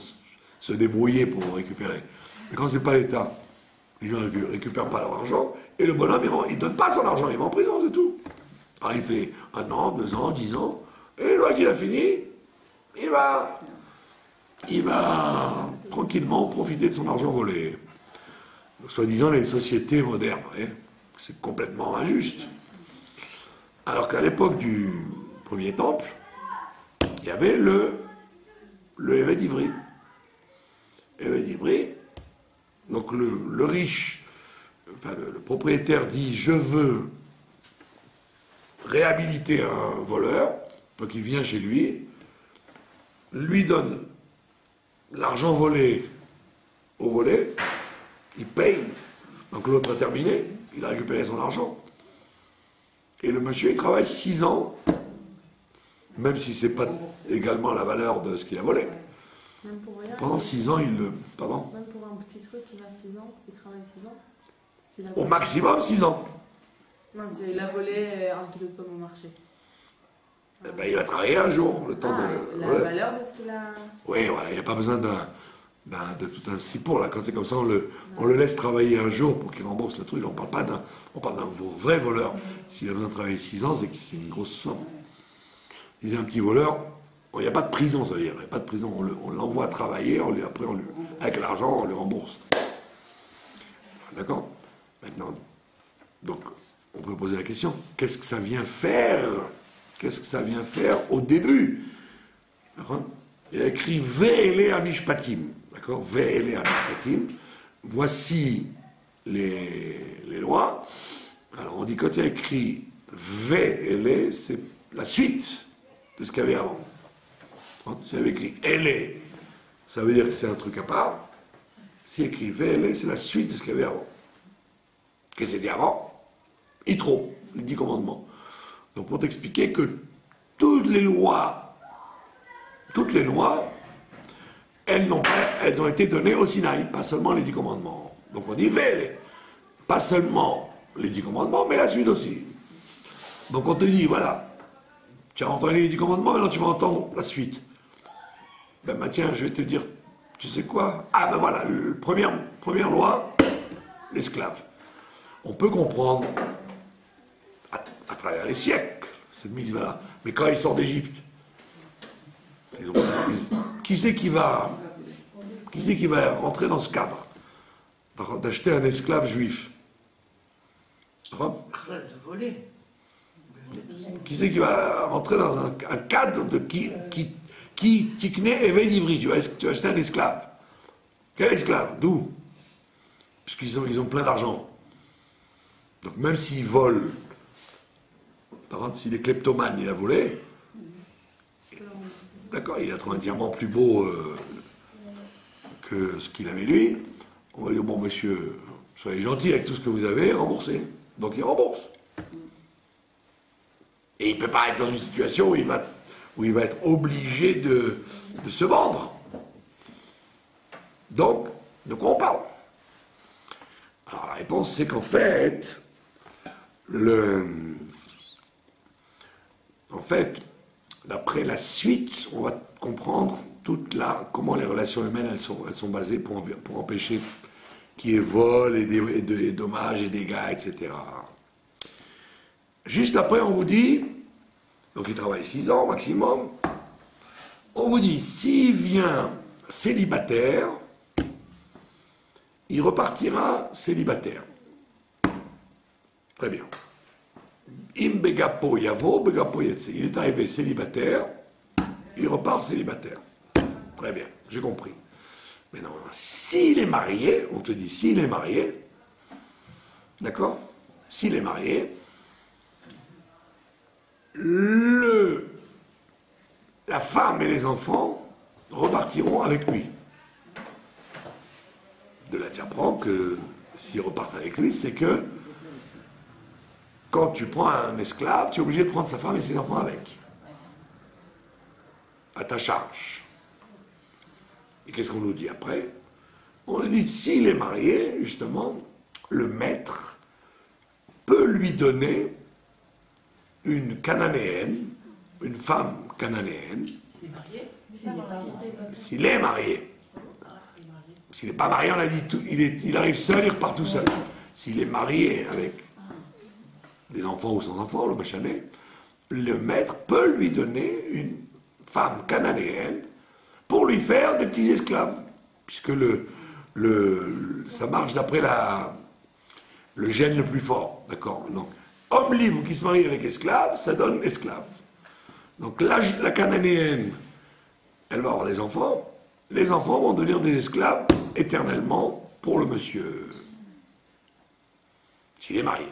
se débrouiller pour récupérer. Mais quand c'est pas l'État, les gens ne récupèrent pas leur argent, et le bonhomme, il ne donne pas son argent, il va en prison, c'est tout. Alors il fait 1 an, 2 ans, 10 ans, et une fois qu'il a fini, il va tranquillement profiter de son argent volé. Donc, soi-disant les sociétés modernes, c'est complètement injuste. Alors qu'à l'époque du premier temple, il y avait le évêque d'Ivry. Évêque d'Ivry, donc le riche, enfin le propriétaire dit, je veux réhabiliter un voleur, donc il vient chez lui donne l'argent volé au volé, il paye, donc l'autre a terminé, il a récupéré son argent. Et le monsieur, il travaille 6 ans, même si c'est pas également la valeur de ce qu'il a volé. Même pour rien, Pendant 6 ans, Pardon? même pour un petit truc, il a 6 ans, il travaille 6 ans. Au maximum 6 ans. Non, il a volé un kilo de pommes au marché. Eh ben, il va travailler un jour, le temps de... La ouais. valeur de ce qu'il a... Oui, voilà, il n'y a pas besoin de tout un cipour, là. Quand c'est comme ça, on le laisse travailler un jour pour qu'il rembourse le truc. On parle d'un vrai voleur. S'il a besoin de travailler 6 ans, c'est que c'est une grosse somme. Il est un petit voleur, il n'y a pas de prison, ça veut dire. Il n'y a pas de prison. On l'envoie travailler, après, avec l'argent, on le rembourse. D'accord? Maintenant, donc, on peut poser la question, qu'est-ce que ça vient faire? Qu'est-ce que ça vient faire au début? Il a écrit Ve'ele Amishpatim. D'accord? Ve'ele Amishpatim. Voici les lois. Alors on dit quand il y a écrit Ve'ele, c'est la suite de ce qu'il y avait avant. Quand il y avait écrit Ele, ça veut dire que c'est un truc à part. S'il y a écrit Ve'ele, c'est la suite de ce qu'il y avait avant. Qu'est-ce que c'était avant? Yitro, les 10 commandements. Donc pour t'expliquer que toutes les lois, elles ont été données au Sinaï, pas seulement les 10 commandements. Donc on dit Ve'ele, pas seulement les 10 commandements, mais la suite aussi. Donc on te dit, voilà, tu as entendu les 10 commandements, maintenant tu vas entendre la suite. Ben tiens, je vais te dire, tu sais quoi? Ah ben voilà, première loi, l'esclave. On peut comprendre à travers les siècles cette mise-là. Mais quand il sort d'Égypte, qui c'est qui va rentrer dans ce cadre d'acheter un esclave juif? De voler. Qui c'est qui va rentrer dans un cadre de qui tikne évêque d'Ivry? Tu vas acheter un esclave. Quel esclave? D'où? Puisqu'ils ont plein d'argent. Donc même s'ils volent, par exemple, s'il est kleptomane, il a volé, d'accord, il a trouvé un diamant plus beau que ce qu'il avait lui, on va dire, bon monsieur, soyez gentil avec tout ce que vous avez, remboursez. Donc il rembourse. Et il ne peut pas être dans une situation où il va être obligé de se vendre. Donc, de quoi on parle? Alors la réponse, c'est qu'en fait, d'après la suite, on va comprendre comment les relations humaines elles sont basées pour empêcher qu'il y ait vol et dommages et dégâts, etc. Juste après, on vous dit, donc il travaille 6 ans maximum, on vous dit, s'il vient célibataire, il repartira célibataire. Très bien. Im begapo yavo, begapo yetse. Il est arrivé célibataire, il repart célibataire. Très bien, j'ai compris. Maintenant, s'il est marié, on te dit s'il est marié, d'accord? S'il est marié, la femme et les enfants repartiront avec lui. De là, tu apprends que s'ils repartent avec lui, c'est que quand tu prends un esclave, tu es obligé de prendre sa femme et ses enfants avec. À ta charge. Et qu'est-ce qu'on nous dit après? On nous dit s'il est marié, justement, le maître peut lui donner une cananéenne, une femme cananéenne. Il est marié? S'il est marié. S'il n'est pas marié, on a dit, il arrive seul, il repart tout seul. S'il est marié avec des enfants ou sans enfants, le machané, le maître peut lui donner une femme cananéenne pour lui faire des petits esclaves. Puisque ça marche d'après le gène le plus fort. D'accord? Donc, homme libre qui se marie avec esclave, ça donne esclave. Donc la cananéenne, elle va avoir des enfants. Les enfants vont devenir des esclaves éternellement pour le monsieur. S'il est marié.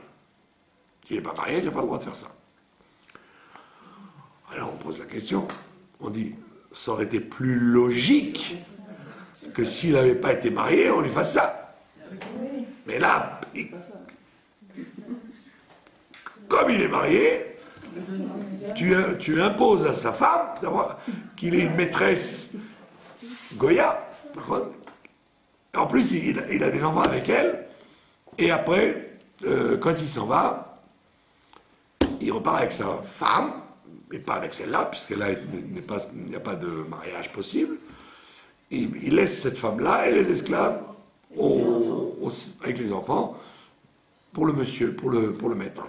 S'il n'est pas marié, il n'a pas le droit de faire ça. Alors on pose la question. On dit, ça aurait été plus logique que s'il n'avait pas été marié, on lui fasse ça. Mais là, comme il est marié, tu imposes à sa femme qu'il ait une maîtresse Goya. En plus, il a des enfants avec elle. Et après, quand il s'en va, il repart avec sa femme, mais pas avec celle-là, puisqu'elle il n'y a pas de mariage possible. Il laisse cette femme-là et les esclaves avec les enfants pour le monsieur, pour le maître.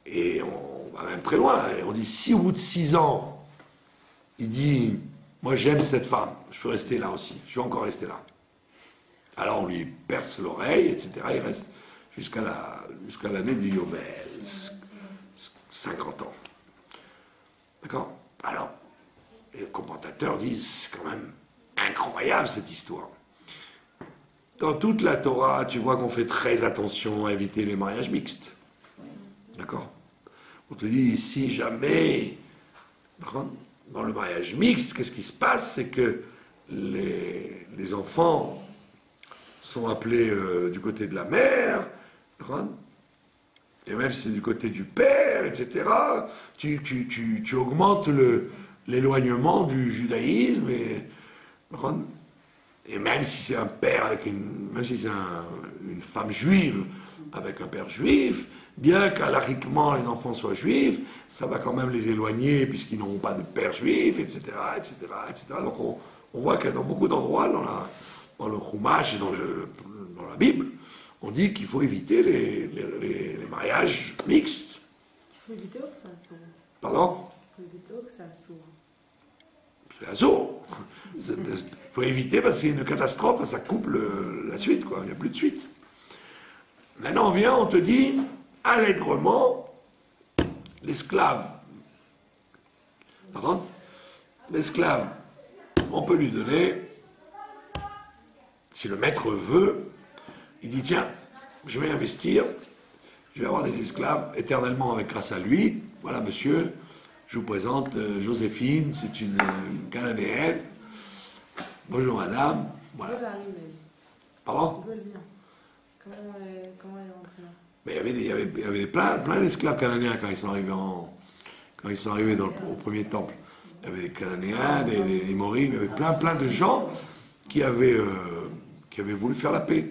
Et on va même très loin. Et on dit, si au bout de 6 ans, il dit, moi j'aime cette femme, je veux rester là aussi, je veux encore rester là. Alors on lui perce l'oreille, etc. Il reste jusqu'à l'année du Yovel, 50 ans. D'accord? Alors, les commentateurs disent, c'est quand même incroyable cette histoire. Dans toute la Torah, tu vois qu'on fait très attention à éviter les mariages mixtes. D'accord? On te dit, si jamais, dans le mariage mixte, qu'est-ce qui se passe? C'est que les enfants sont appelés du côté de la mère, et même si c'est du côté du père, etc., tu augmentes l'éloignement du judaïsme, et même si c'est un père même si c'est une femme juive avec un père juif, bien qu'alariquement les enfants soient juifs, ça va quand même les éloigner puisqu'ils n'auront pas de père juif, etc., etc., etc. Donc on voit que dans beaucoup d'endroits, dans le Chumash et dans la Bible, on dit qu'il faut éviter les mariages mixtes. Il faut éviter que ça s'ouvre. Pardon? Il faut éviter que ça s'ouvre. C'est assaut. Il faut éviter parce que c'est une catastrophe, ça coupe la suite, quoi. Il n'y a plus de suite. Maintenant, on vient, on te dit, allègrement, l'esclave. Pardon? L'esclave, on peut lui donner, si le maître veut, il dit, tiens, je vais investir, je vais avoir des esclaves éternellement grâce à lui. Voilà, monsieur, je vous présente Joséphine, c'est une Cananéenne. Bonjour, madame. Voilà. D'où elle arrive, elle? Pardon? D'où elle vient? Comment elle est rentrée là? Mais il y avait plein d'esclaves cananéens quand ils sont arrivés au premier temple. Il y avait des Cananéens, des Morim, il y avait plein de gens qui avaient voulu faire la paix.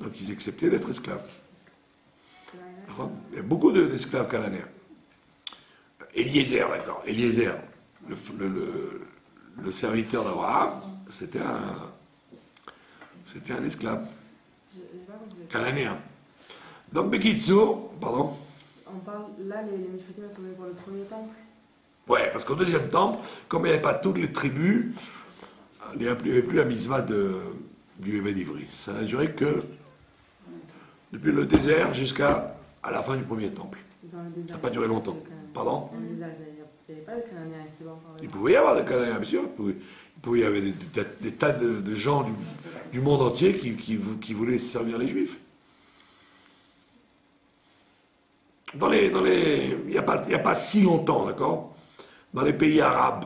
Donc ils acceptaient d'être esclaves. Il y a beaucoup d'esclaves cananéens. Eliezer, d'accord. Eliezer, le serviteur d'Abraham, c'était un esclave cananéen. Donc, Bekitsour, pardon. On parle, là, les Mishpatim sont venus pour le premier temple. Ouais, parce qu'au deuxième temple, comme il n'y avait pas toutes les tribus, il n'y avait plus la mitzvah du Évêque d'Ivry. Ça n'a duré que depuis le désert jusqu'à la fin du premier temple. Dans le désert, Ça n'a pas duré longtemps. Pardon? Dans le désert, il n'y avait pas de Cananéens qui vont encore. Il pouvait y avoir des Cananéens, bien sûr. Il y avait des tas de gens du monde entier qui voulaient servir les Juifs. Il n'y a pas si longtemps, d'accord, dans les pays arabes,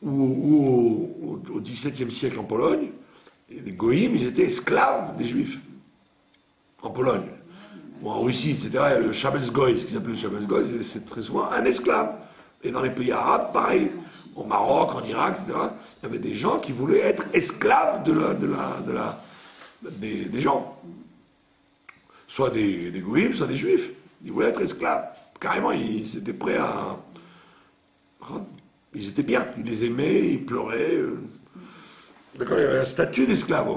ou au XVIIe siècle en Pologne, les goïms, ils étaient esclaves des Juifs. En Pologne. Bon, en Russie, etc., le Shabbos Goy, ce qui s'appelle le Shabbos Goy, c'est très souvent un esclave. Et dans les pays arabes, pareil. Au Maroc, en Irak, etc., il y avait des gens qui voulaient être esclaves des gens. Soit des goïms, soit des juifs. Ils voulaient être esclaves. Carrément, ils étaient prêts à... Ils étaient bien. Ils les aimaient, ils pleuraient. D'accord, il y avait un statut d'esclave.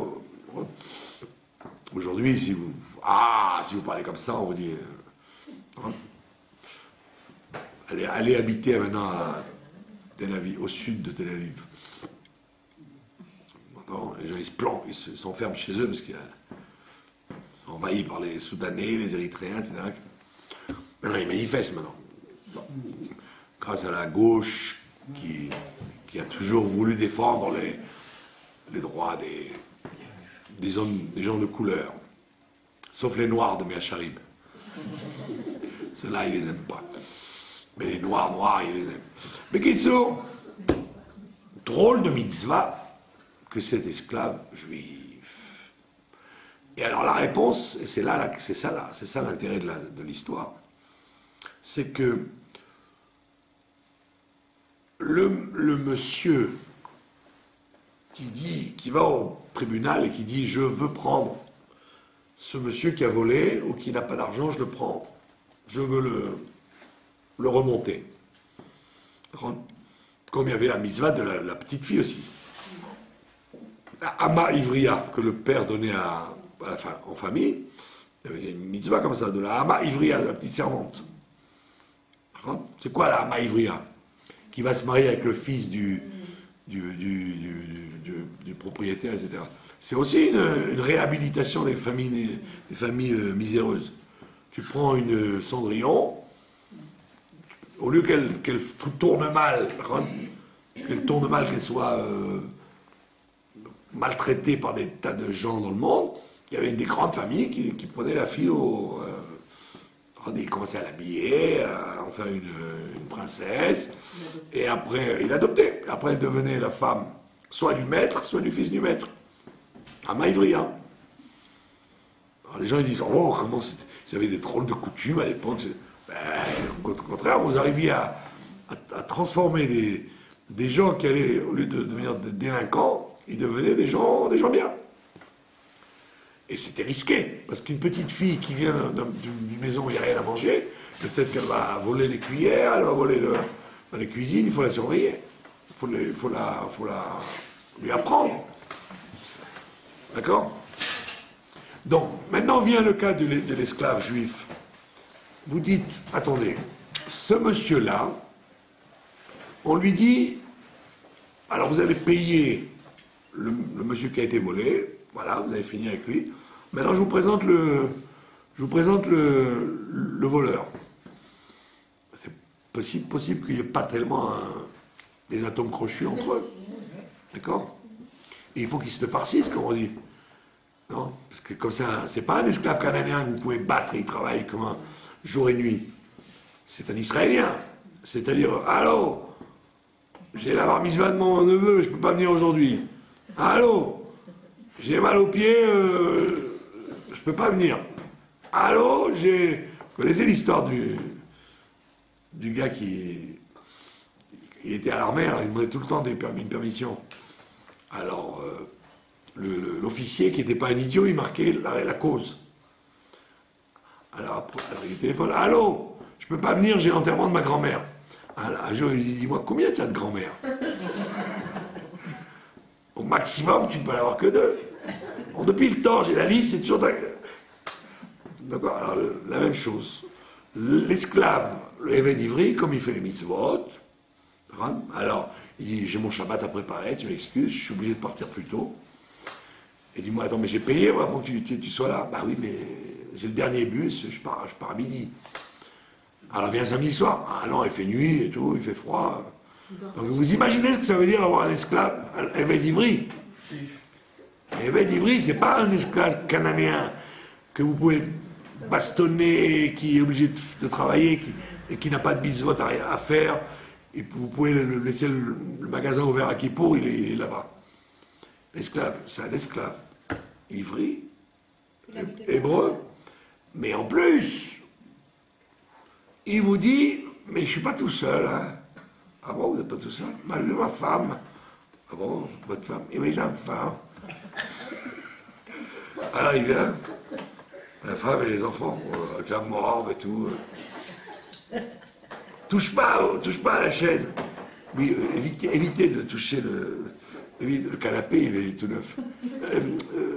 Aujourd'hui, si vous parlez comme ça, on vous dit... allez habiter maintenant à Tel Aviv, au sud de Tel Aviv. Non, les gens, ils se planquent, ils s'enferment chez eux parce qu'ils sont envahis par les Soudanais, les Érythréens, etc. Maintenant, ils manifestent maintenant. Bon. Grâce à la gauche qui a toujours voulu défendre les droits des gens de couleur. Sauf les Noirs de Meacharim. Ceux-là, ils les aiment pas. Mais les Noirs, ils les aiment. Mais Kitsour, drôle de mitzvah que cet esclave juif. Et alors la réponse, et c'est ça l'intérêt de l'histoire, c'est que le monsieur qui va au tribunal et qui dit je veux prendre ce monsieur qui a volé ou qui n'a pas d'argent, je le prends, je veux le remonter. Comme il y avait la mitzvah de la petite fille aussi. La Hama Ivria que le père donnait en famille, il y avait une mitzvah comme ça, de la Hama Ivria, de la petite servante. C'est quoi la Hama Ivria? Qui va se marier avec le fils du propriétaire, etc. C'est aussi une réhabilitation des familles miséreuses. Tu prends une Cendrillon, au lieu qu'elle tourne mal, qu'elle soit maltraitée par des tas de gens dans le monde, il y avait des grandes familles qui prenaient la fille ils commençaient à l'habiller, à en faire une princesse, et après, il adoptait. Après, elle devenait la femme soit du maître, soit du fils du maître. À Maïvri, hein. Alors les gens ils disent, oh, comment ils avaient des drôles de coutumes à l'époque. Au contraire, vous arriviez à transformer des gens qui allaient, au lieu de devenir des délinquants, ils devenaient des gens bien. Et c'était risqué, parce qu'une petite fille qui vient d'une maison où il n'y a rien à manger, peut-être qu'elle va voler les cuillères, elle va voler dans les cuisines, il faut la surveiller. Il faut lui apprendre. D'accord? Donc, maintenant vient le cas de l'esclave juif. Vous dites, attendez, ce monsieur-là, on lui dit, alors vous allez payer le monsieur qui a été volé, voilà, vous avez fini avec lui. Maintenant, je vous présente le voleur. C'est possible qu'il n'y ait pas tellement des atomes crochus entre eux. D'accord? Et il faut qu'ils se farcissent, comme on dit. Non? Parce que comme ça, c'est pas un esclave cananéen que vous pouvez battre, il travaille comme un jour et nuit. C'est un Israélien. C'est-à-dire, allô, j'ai la bar mitzvah de mon neveu, je peux pas venir aujourd'hui. Allô, j'ai mal aux pieds, je peux pas venir. Allô, vous connaissez l'histoire du gars qui était à l'armée, alors il demandait tout le temps une permission. Alors, l'officier, qui n'était pas un idiot, il marquait la cause. Alors il téléphone, allô, je peux pas venir, j'ai l'enterrement de ma grand-mère. Alors, un jour, il lui dit, dis-moi, combien tu as de grand-mère? maximum, tu ne peux en avoir que 2. Bon, depuis le temps, j'ai la liste, c'est toujours... D'accord, alors la même chose. L'esclave, le Évêque d'Ivry, comme il fait les mitzvot, alors, il dit, j'ai mon Shabbat à préparer, tu m'excuses, je suis obligé de partir plus tôt. Il dit, moi, attends, mais j'ai payé, moi, pour que tu sois là. Bah oui, mais j'ai le dernier bus, je pars à midi. Alors, viens samedi soir. Ah non, il fait nuit et tout, il fait froid. Donc, vous imaginez ce que ça veut dire avoir un esclave, un évêque d'Ivry. L'évêque d'Ivry, c'est pas un esclave cananéen que vous pouvez bastonner, qui est obligé de travailler et qui n'a pas de mitzvot à faire. Et vous pouvez laisser le magasin ouvert à Kippour, il est là-bas. L'esclave, c'est un esclave. Ivry, hébreu. Mais en plus, il vous dit, mais je ne suis pas tout seul. Hein. Ah bon, vous n'êtes pas tout seul? Ma femme. Ah bon, votre femme? Et mes enfants. Alors il vient, la femme et les enfants, avec la morve et tout. Touche pas à la chaise. Oui, évitez de toucher le canapé, il est tout neuf.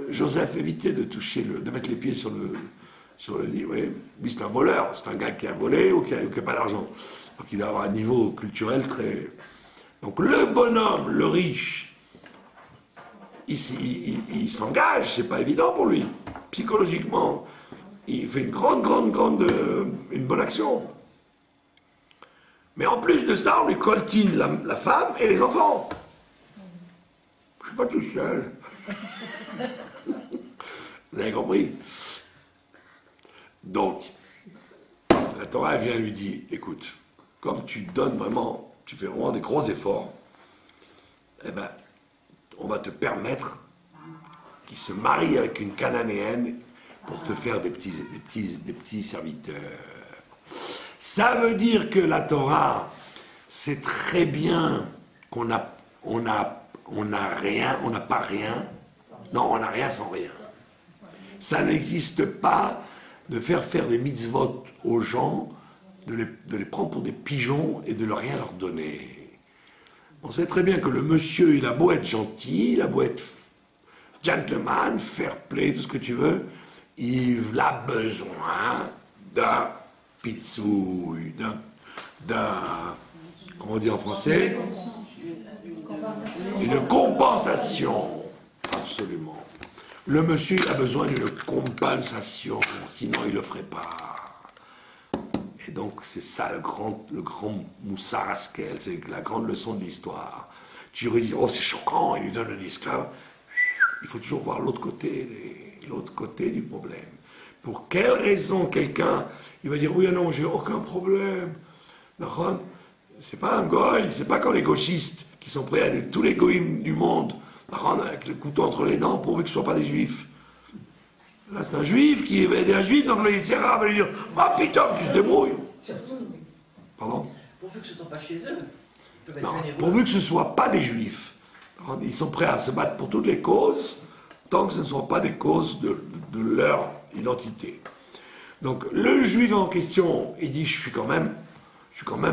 Joseph, évitez de toucher de mettre les pieds sur le lit. Oui. Lui, c'est un voleur, c'est un gars qui a volé ou qui n'a pas d'argent. Donc il doit avoir un niveau culturel très... Donc le bonhomme, le riche, il s'engage, c'est pas évident pour lui. Psychologiquement, il fait une une bonne action. Mais en plus de ça, on lui coltine la femme et les enfants. Je suis pas tout seul. Vous avez compris? Donc, la Torah vient lui dire, écoute, comme tu donnes vraiment, tu fais vraiment des gros efforts, eh ben, on va te permettre qu'il se marie avec une cananéenne pour te faire des petits serviteurs. Ça veut dire que la Torah, c'est très bien qu'on n'a rien, on n'a pas rien. Non, on n'a rien sans rien. Ça n'existe pas de faire des mitzvot aux gens, de les prendre pour des pigeons et de rien leur donner. On sait très bien que le monsieur, il a beau être gentil, il a beau être gentleman, fair play, tout ce que tu veux, il a besoin d'un pitsouille, comment on dit en français? Une compensation. Absolument. Le monsieur a besoin d'une compensation, sinon il ne le ferait pas. Et donc c'est ça le grand Moussar Askel, c'est la grande leçon de l'histoire. Tu lui dis, oh c'est choquant, il lui donne un esclave. Il faut toujours voir l'autre côté du problème. Pour quelle raison quelqu'un, il va dire, oui non, j'ai aucun problème. C'est pas un goy, c'est pas comme les gauchistes qui sont prêts à aider tous les goïms du monde, avec le couteau entre les dents, pourvu que ce ne soient pas des juifs. Là, c'est un juif qui va aider un juif, donc le Yitzhara va lui dire, ah putain, qui se débrouille. Pardon? Pourvu que ce ne soit pas chez eux. Non, pourvu que ce ne soit pas des juifs. Ils sont prêts à se battre pour toutes les causes, tant que ce ne sont pas des causes de leur identité. Donc, le juif en question, il dit, je suis quand même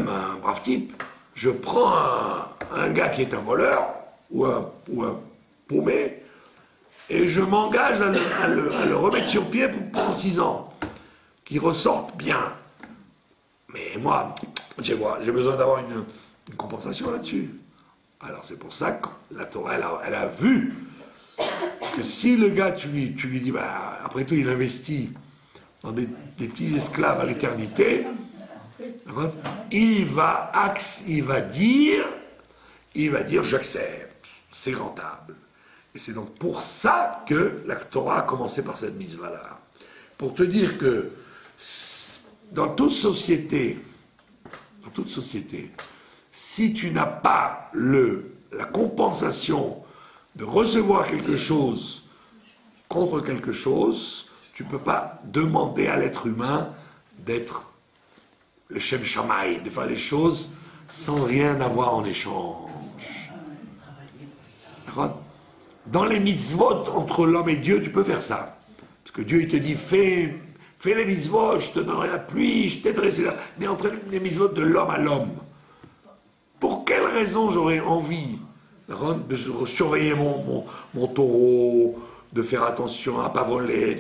un brave type. Je prends un gars qui est un voleur, ou un paumé, et je m'engage à le remettre sur pied pendant 6 ans, qu'il ressorte bien. Mais moi, j'ai besoin d'avoir une compensation là-dessus. Alors c'est pour ça que la Torah, elle a vu que si le gars, tu lui dis, bah, après tout, il investit dans des petits esclaves à l'éternité, il va dire, j'accepte, c'est rentable. Et c'est donc pour ça que la Torah a commencé par cette mitzvah-là. Pour te dire que dans toute société, si tu n'as pas la compensation de recevoir quelque chose contre quelque chose, tu ne peux pas demander à l'être humain d'être le Shem Shamaï, de faire les choses sans rien avoir en échange. Dans les mitzvot entre l'homme et Dieu, tu peux faire ça. Parce que Dieu, il te dit, fais les mitzvot, je te donnerai la pluie, je t'aiderai. Mais entre les mitzvot de l'homme à l'homme, pour quelle raison j'aurais envie de surveiller mon taureau, de faire attention à ne pas voler,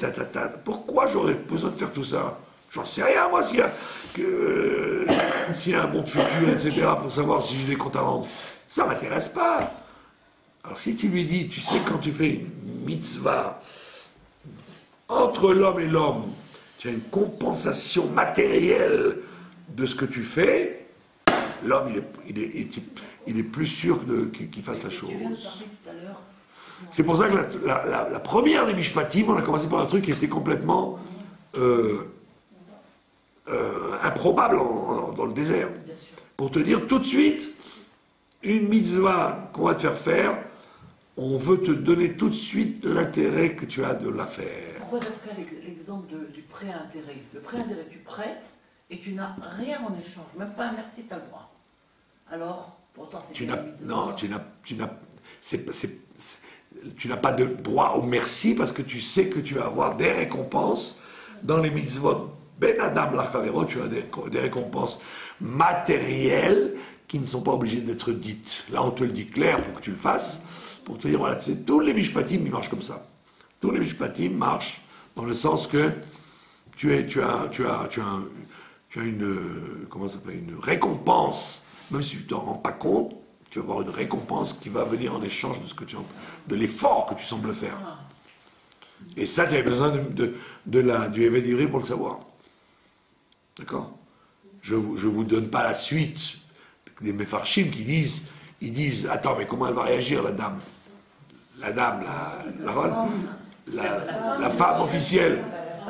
Pourquoi j'aurais besoin de faire tout ça? J'en sais rien, moi, s'il y a un bon futur, etc., pour savoir si j'ai des comptes à rendre. Ça ne m'intéresse pas. Alors si tu lui dis, tu sais, quand tu fais une mitzvah, entre l'homme et l'homme, tu as une compensation matérielle de ce que tu fais, l'homme, il est plus sûr qu'il fasse la chose. Tu viens de parler tout à l'heure. C'est pour ça que la première des Mishpatim, on a commencé par un truc qui était complètement improbable dans le désert. Pour te dire tout de suite, une mitzvah qu'on va te faire faire, on veut te donner tout de suite l'intérêt que tu as de la faire. Pourquoi Dafka l'exemple du prêt à intérêt? Le prêt à intérêt, tu prêtes et tu n'as rien en échange, même pas un merci, tu as le droit. Alors, pourtant, c'est bien. Non, tu n'as pas de droit au merci parce que tu sais que tu vas avoir des récompenses dans les mitzvot. Ben Adam Lachavero, tu as des récompenses matérielles qui ne sont pas obligées d'être dites. Là, on te le dit clair pour que tu le fasses, pour te dire, voilà, tous les mishpatim, ils marchent comme ça. Tous les mishpatim marchent dans le sens que tu as une récompense, même si tu ne t'en rends pas compte, tu vas avoir une récompense qui va venir en échange de l'effort que tu sembles faire. Et ça, tu avais besoin du Eved Ivri pour le savoir. D'accord? Je vous donne pas la suite des Mefarshim qui disent, attends, mais comment elle va réagir, la dame? La dame, la femme officielle.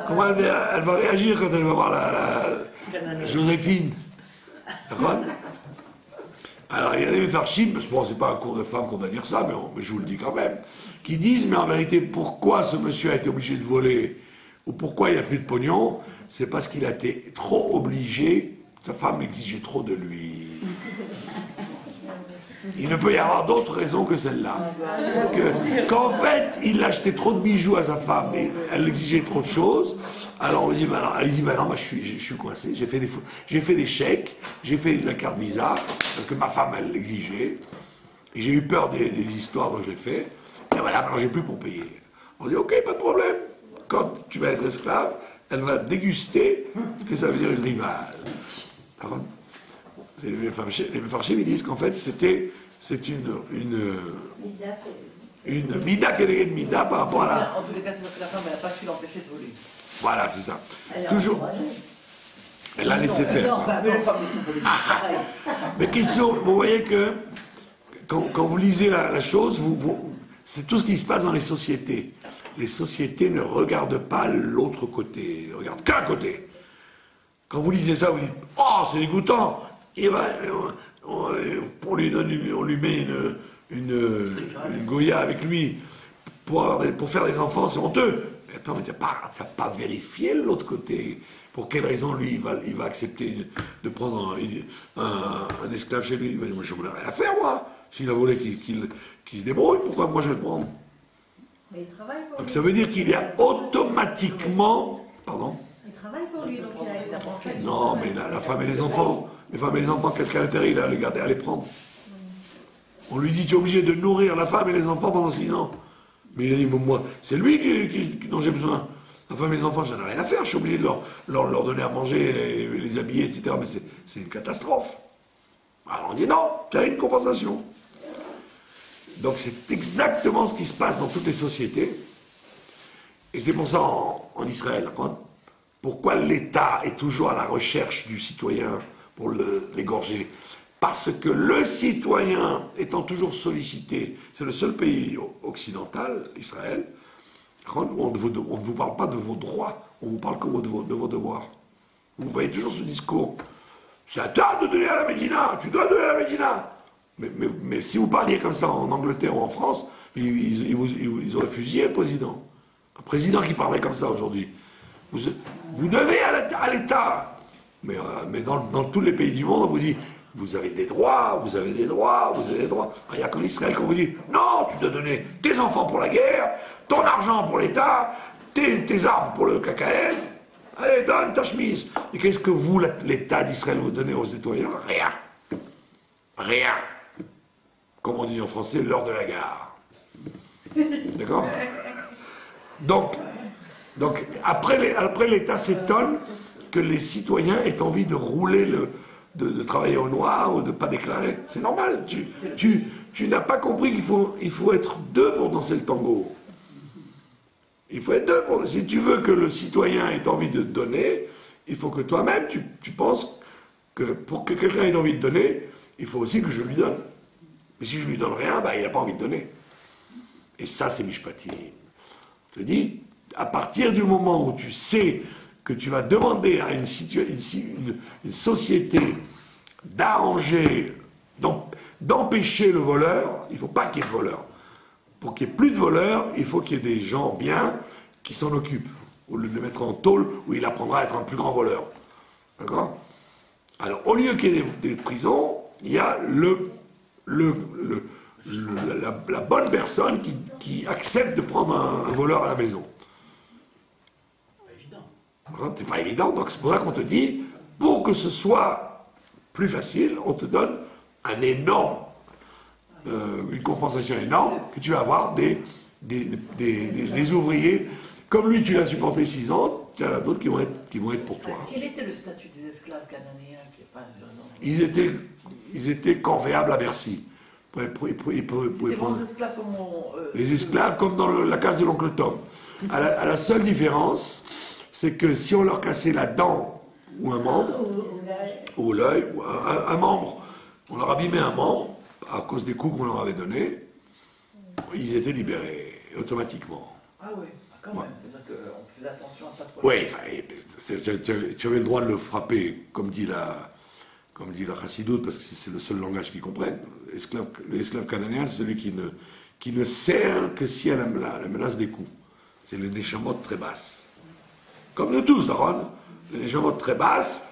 Comment elle va réagir quand elle va voir la Joséphine? D'accord? Alors, il y a des Mefarshim, bon, c'est pas un cours de femme qu'on doit dire ça, mais je vous le dis quand même, qui disent, mais en vérité, pourquoi ce monsieur a été obligé de voler, ou pourquoi il n'a plus de pognon, c'est parce qu'il a été trop obligé, sa femme exigeait trop de lui. Il ne peut y avoir d'autre raison que celle-là. Qu'en fait, il achetait trop de bijoux à sa femme et elle exigeait trop de choses. Alors on lui dit, elle dit, non, moi je suis coincé, j'ai fait des chèques, j'ai fait la carte Visa, parce que ma femme, elle l'exigeait. Et j'ai eu peur des histoires dont je l'ai fait. Et voilà, maintenant j'ai plus pour payer. On dit, ok, pas de problème. Quand tu vas être esclave, elle va déguster ce que ça veut dire une rivale. Les Mefarshim, ils disent qu'en fait, c'est une mida qu'elle de mida par rapport à la... En tous les cas, c'est parce que la femme, elle n'a pas su l'empêcher de voler. Voilà, c'est ça. Toujours. Elle l'a laissé faire. Mais vous voyez que quand vous lisez la chose, c'est tout ce qui se passe dans les sociétés. Les sociétés ne regardent pas l'autre côté, ils ne regardent qu'un côté. Quand vous lisez ça, vous dites « Oh, c'est dégoûtant !» on lui met une Goya avec lui pour faire des enfants, c'est honteux. Mais attends, mais t'as pas vérifié l'autre côté. Pour quelle raison, lui, il va accepter de prendre un esclave chez lui? Moi, je n'en ai rien à faire, moi. S'il a volé, qu'il se débrouille, pourquoi moi je vais le prendre? Mais il travaille pour lui. Donc ça veut dire qu'il y a automatiquement... Pardon? Il travaille pour lui, donc il a une compensation. Non, mais la femme et les enfants, quelqu'un à l'intérieur, il a à les garder, à les prendre. On lui dit, tu es obligé de nourrir la femme et les enfants pendant 6 ans. Mais il a dit, moi, c'est lui dont j'ai besoin. La femme et les enfants, j'en ai rien à faire, je suis obligé de leur donner à manger, les habiller, etc. Mais c'est une catastrophe. Alors on dit, non, tu as une compensation. Donc c'est exactement ce qui se passe dans toutes les sociétés. Et c'est pour ça, en Israël, pourquoi l'État est toujours à la recherche du citoyen pour l'égorger? Parce que le citoyen étant toujours sollicité, c'est le seul pays occidental, Israël, on ne vous parle pas de vos droits, on vous parle que de vos devoirs. Vous voyez toujours ce discours. C'est à toi de donner à la Médina, tu dois donner à la Médina. Mais si vous parliez comme ça en Angleterre ou en France, ils auraient fusillé le président. Un président qui parlerait comme ça aujourd'hui. Vous devez à l'État. Mais dans tous les pays du monde, on vous dit, vous avez des droits, vous avez des droits, vous avez des droits. Il n'y a qu'en Israël qu'on vous dit, non, tu dois donner tes enfants pour la guerre, ton argent pour l'État, tes arbres pour le KKN. Allez, donne ta chemise. Et qu'est-ce que vous, l'État d'Israël, vous donnez aux citoyens? Rien. Rien. comme on dit en français, l'heure de la gare. D'accord? Donc après l'État s'étonne que les citoyens aient envie de rouler, de travailler au noir ou de ne pas déclarer. C'est normal. Tu n'as pas compris qu'il faut être deux pour danser le tango. Il faut être deux. Si tu veux que le citoyen ait envie de te donner, il faut que toi-même, tu penses que pour que quelqu'un ait envie de donner, il faut aussi que je lui donne. Mais si je lui donne rien, il n'a pas envie de donner. Et ça, c'est Mishpatim. Je te dis, à partir du moment où tu sais que tu vas demander à une société d'arranger, d'empêcher le voleur, il ne faut pas qu'il y ait de voleurs. Pour qu'il n'y ait plus de voleurs, il faut qu'il y ait des gens bien qui s'en occupent, au lieu de le mettre en tôle où il apprendra à être un plus grand voleur. D'accord? Alors, au lieu qu'il y ait des prisons, il y a la bonne personne qui accepte de prendre un voleur à la maison. C'est pas évident, donc c'est pour ça qu'on te dit, pour que ce soit plus facile, on te donne une compensation énorme, que tu vas avoir des ouvriers. Comme lui, tu l'as supporté 6 ans, tu en as d'autres qui vont être pour toi. Quel était le statut des esclaves cananéens Ils étaient corvéables à merci. Des bons esclaves comme les esclaves comme dans la case de l'oncle Tom. À la seule différence, c'est que si on leur cassait la dent ou un membre, ou l'œil, ou un membre, on leur abîmait un membre, à cause des coups qu'on leur avait donnés, ils étaient libérés automatiquement. Ah oui, quand même, c'est-à-dire qu'on faisait attention à pas trop... Oui, tu avais le droit de le frapper, comme dit la chassidoute, parce que c'est le seul langage qu'ils comprennent. L'esclave cananéen, c'est celui qui ne sert que si elle a la menace des coups. C'est le neshamot très basse. Comme nous tous, Daron, les neshamot très basses,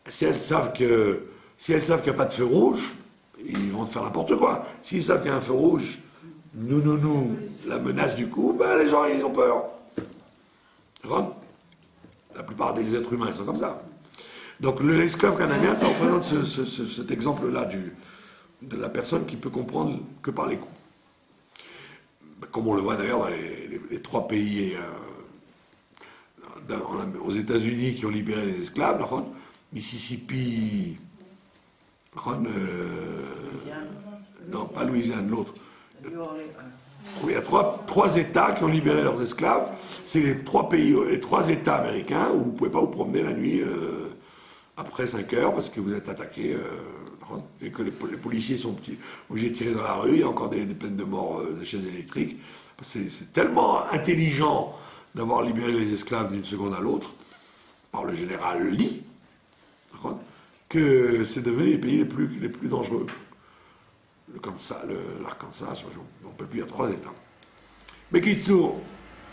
si elles savent qu'il n'y a pas de feu rouge, ils vont faire n'importe quoi. S'ils savent qu'il y a un feu rouge, la menace du coup, les gens, ils ont peur. Daron, la plupart des êtres humains, ils sont comme ça. Donc l'esclave canadien, ça représente cet exemple-là de la personne qui peut comprendre que par les coups. Comme on le voit d'ailleurs dans les 3 pays aux États-Unis qui ont libéré les esclaves, Mississippi, non pas Louisiane, l'autre. Il y a 3 États qui ont libéré leurs esclaves. C'est les 3 pays, les 3 États américains où vous ne pouvez pas vous promener la nuit après 5 heures parce que vous êtes attaqué et que les policiers sont obligés de tirer dans la rue. Il y a encore des peines de mort de chaises électriques. C'est tellement intelligent d'avoir libéré les esclaves d'une seconde à l'autre par le général Lee que c'est devenu les pays les plus dangereux. L'Arkansas, on ne peut plus, il y a 3 États. Mais Kitsour,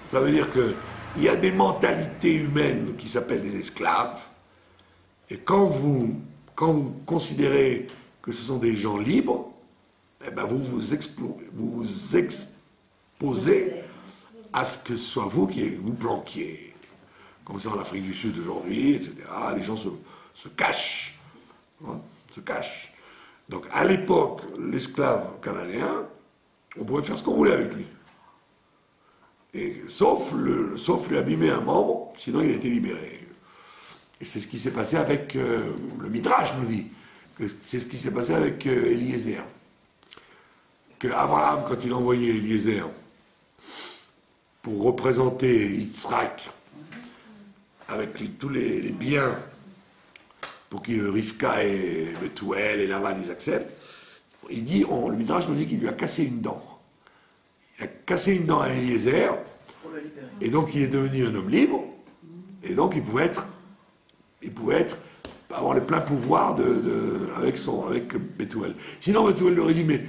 ça veut dire qu'il y a des mentalités humaines qui s'appellent des esclaves, et quand vous considérez que ce sont des gens libres, vous vous exposez à ce que ce soit vous qui vous planquiez. Comme c'est en Afrique du Sud aujourd'hui, etc. Les gens se cachent. Se cachent. Donc, à l'époque, l'esclave canadien, on pouvait faire ce qu'on voulait avec lui. Sauf lui abîmer un membre, sinon il était libéré. Et c'est ce qui s'est passé avec, le Midrash nous dit, que c'est ce qui s'est passé avec Eliezer. Que Abraham, quand il a envoyé Eliezer pour représenter Yitzhak, avec tous les biens, pour que Rivka et Bethuel et Lavan ils acceptent, il dit, le Midrash nous dit qu'il lui a cassé une dent. Il a cassé une dent à Eliezer, et donc il est devenu un homme libre, et donc il pouvait avoir le plein pouvoir avec Bethuel. Sinon Bethuel lui aurait dit, mais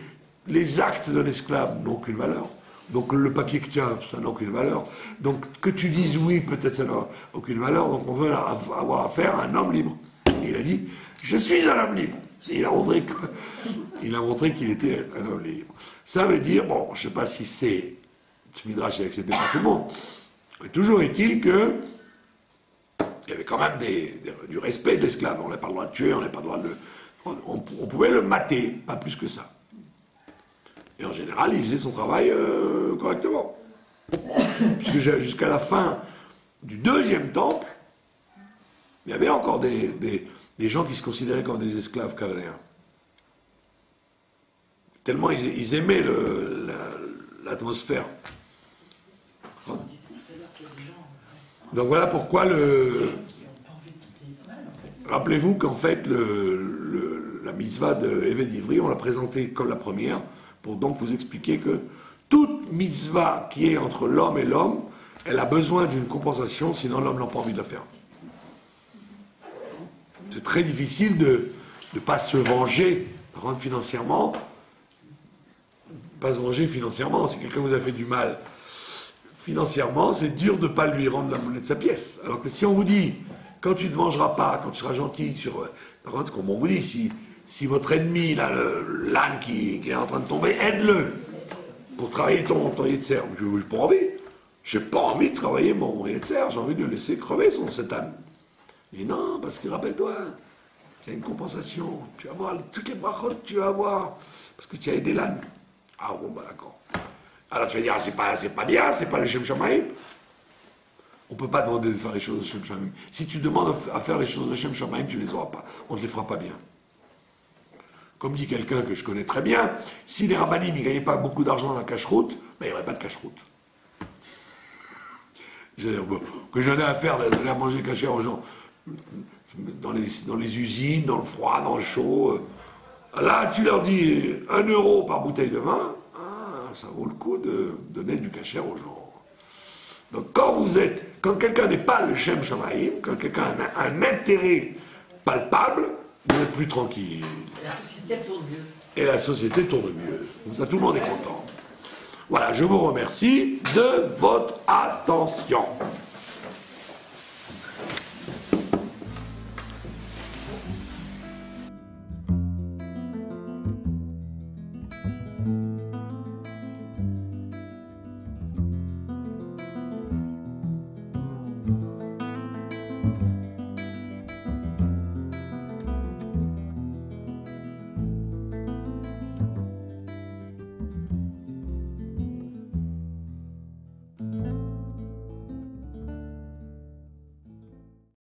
les actes d'un esclave n'ont aucune valeur. Donc le papier que tu as, ça n'a aucune valeur. Donc que tu dises oui, peut-être ça n'a aucune valeur, donc on veut avoir affaire à un homme libre. Et il a dit, je suis un homme libre. Et il a montré qu'il était un homme libre. Ça veut dire, bon, je ne sais pas si ce Midrash est accepté par tout le monde, mais toujours est-il que il y avait quand même du respect de l'esclave. On n'a pas le droit de tuer, on n'a pas le droit de... On pouvait le mater, pas plus que ça. Et en général, il faisait son travail correctement. Puisque jusqu'à la fin du deuxième temple, il y avait encore des gens qui se considéraient comme des esclaves chaldéens. Tellement ils aimaient l'atmosphère. Donc voilà pourquoi rappelez-vous qu'en fait la mitzvah de Eved Ivri, on l'a présentée comme la première, pour donc vous expliquer que toute mitzvah qui est entre l'homme et l'homme, elle a besoin d'une compensation, sinon l'homme n'a pas envie de la faire. C'est très difficile de ne pas se venger, rendre financièrement, pas se venger financièrement. Si quelqu'un vous a fait du mal financièrement, c'est dur de ne pas lui rendre la monnaie de sa pièce. Alors que si on vous dit, quand tu ne te vengeras pas, quand tu seras gentil, comme on vous dit, si votre ennemi, là, l'âne qui est en train de tomber, aide-le pour travailler ton yetzer. Je n'ai pas envie. Je n'ai pas envie de travailler mon yetzer, j'ai envie de le laisser crever cet âne. Il dit non, parce que rappelle-toi, il y a une compensation. Tu vas voir toutes les brachot que tu vas avoir, parce que tu as aidé l'âne. Ah bon, bah d'accord. Alors tu vas dire, ah, c'est pas bien, c'est pas le Shem Shamaim. On ne peut pas demander de faire les choses de Shem Shamaim. Si tu demandes à faire les choses de Shem Shamaim, tu ne les auras pas. On ne les fera pas bien. Comme dit quelqu'un que je connais très bien, si les rabbinim ne gagnaient pas beaucoup d'argent dans la cache-route, ben, il n'y aurait pas de cache-route. Que j'en ai à faire d'aller à manger caché aux gens dans les usines, dans le froid, dans le chaud. Là, tu leur dis 1 euro par bouteille de vin, ça vaut le coup de donner du cachet aux gens. Donc quand quelqu'un n'est pas le Shem Shamaim, quand quelqu'un a un intérêt palpable, vous êtes plus tranquille. Et la société tourne mieux. Et la société tourne mieux. Tout le monde est content. Voilà, je vous remercie de votre attention.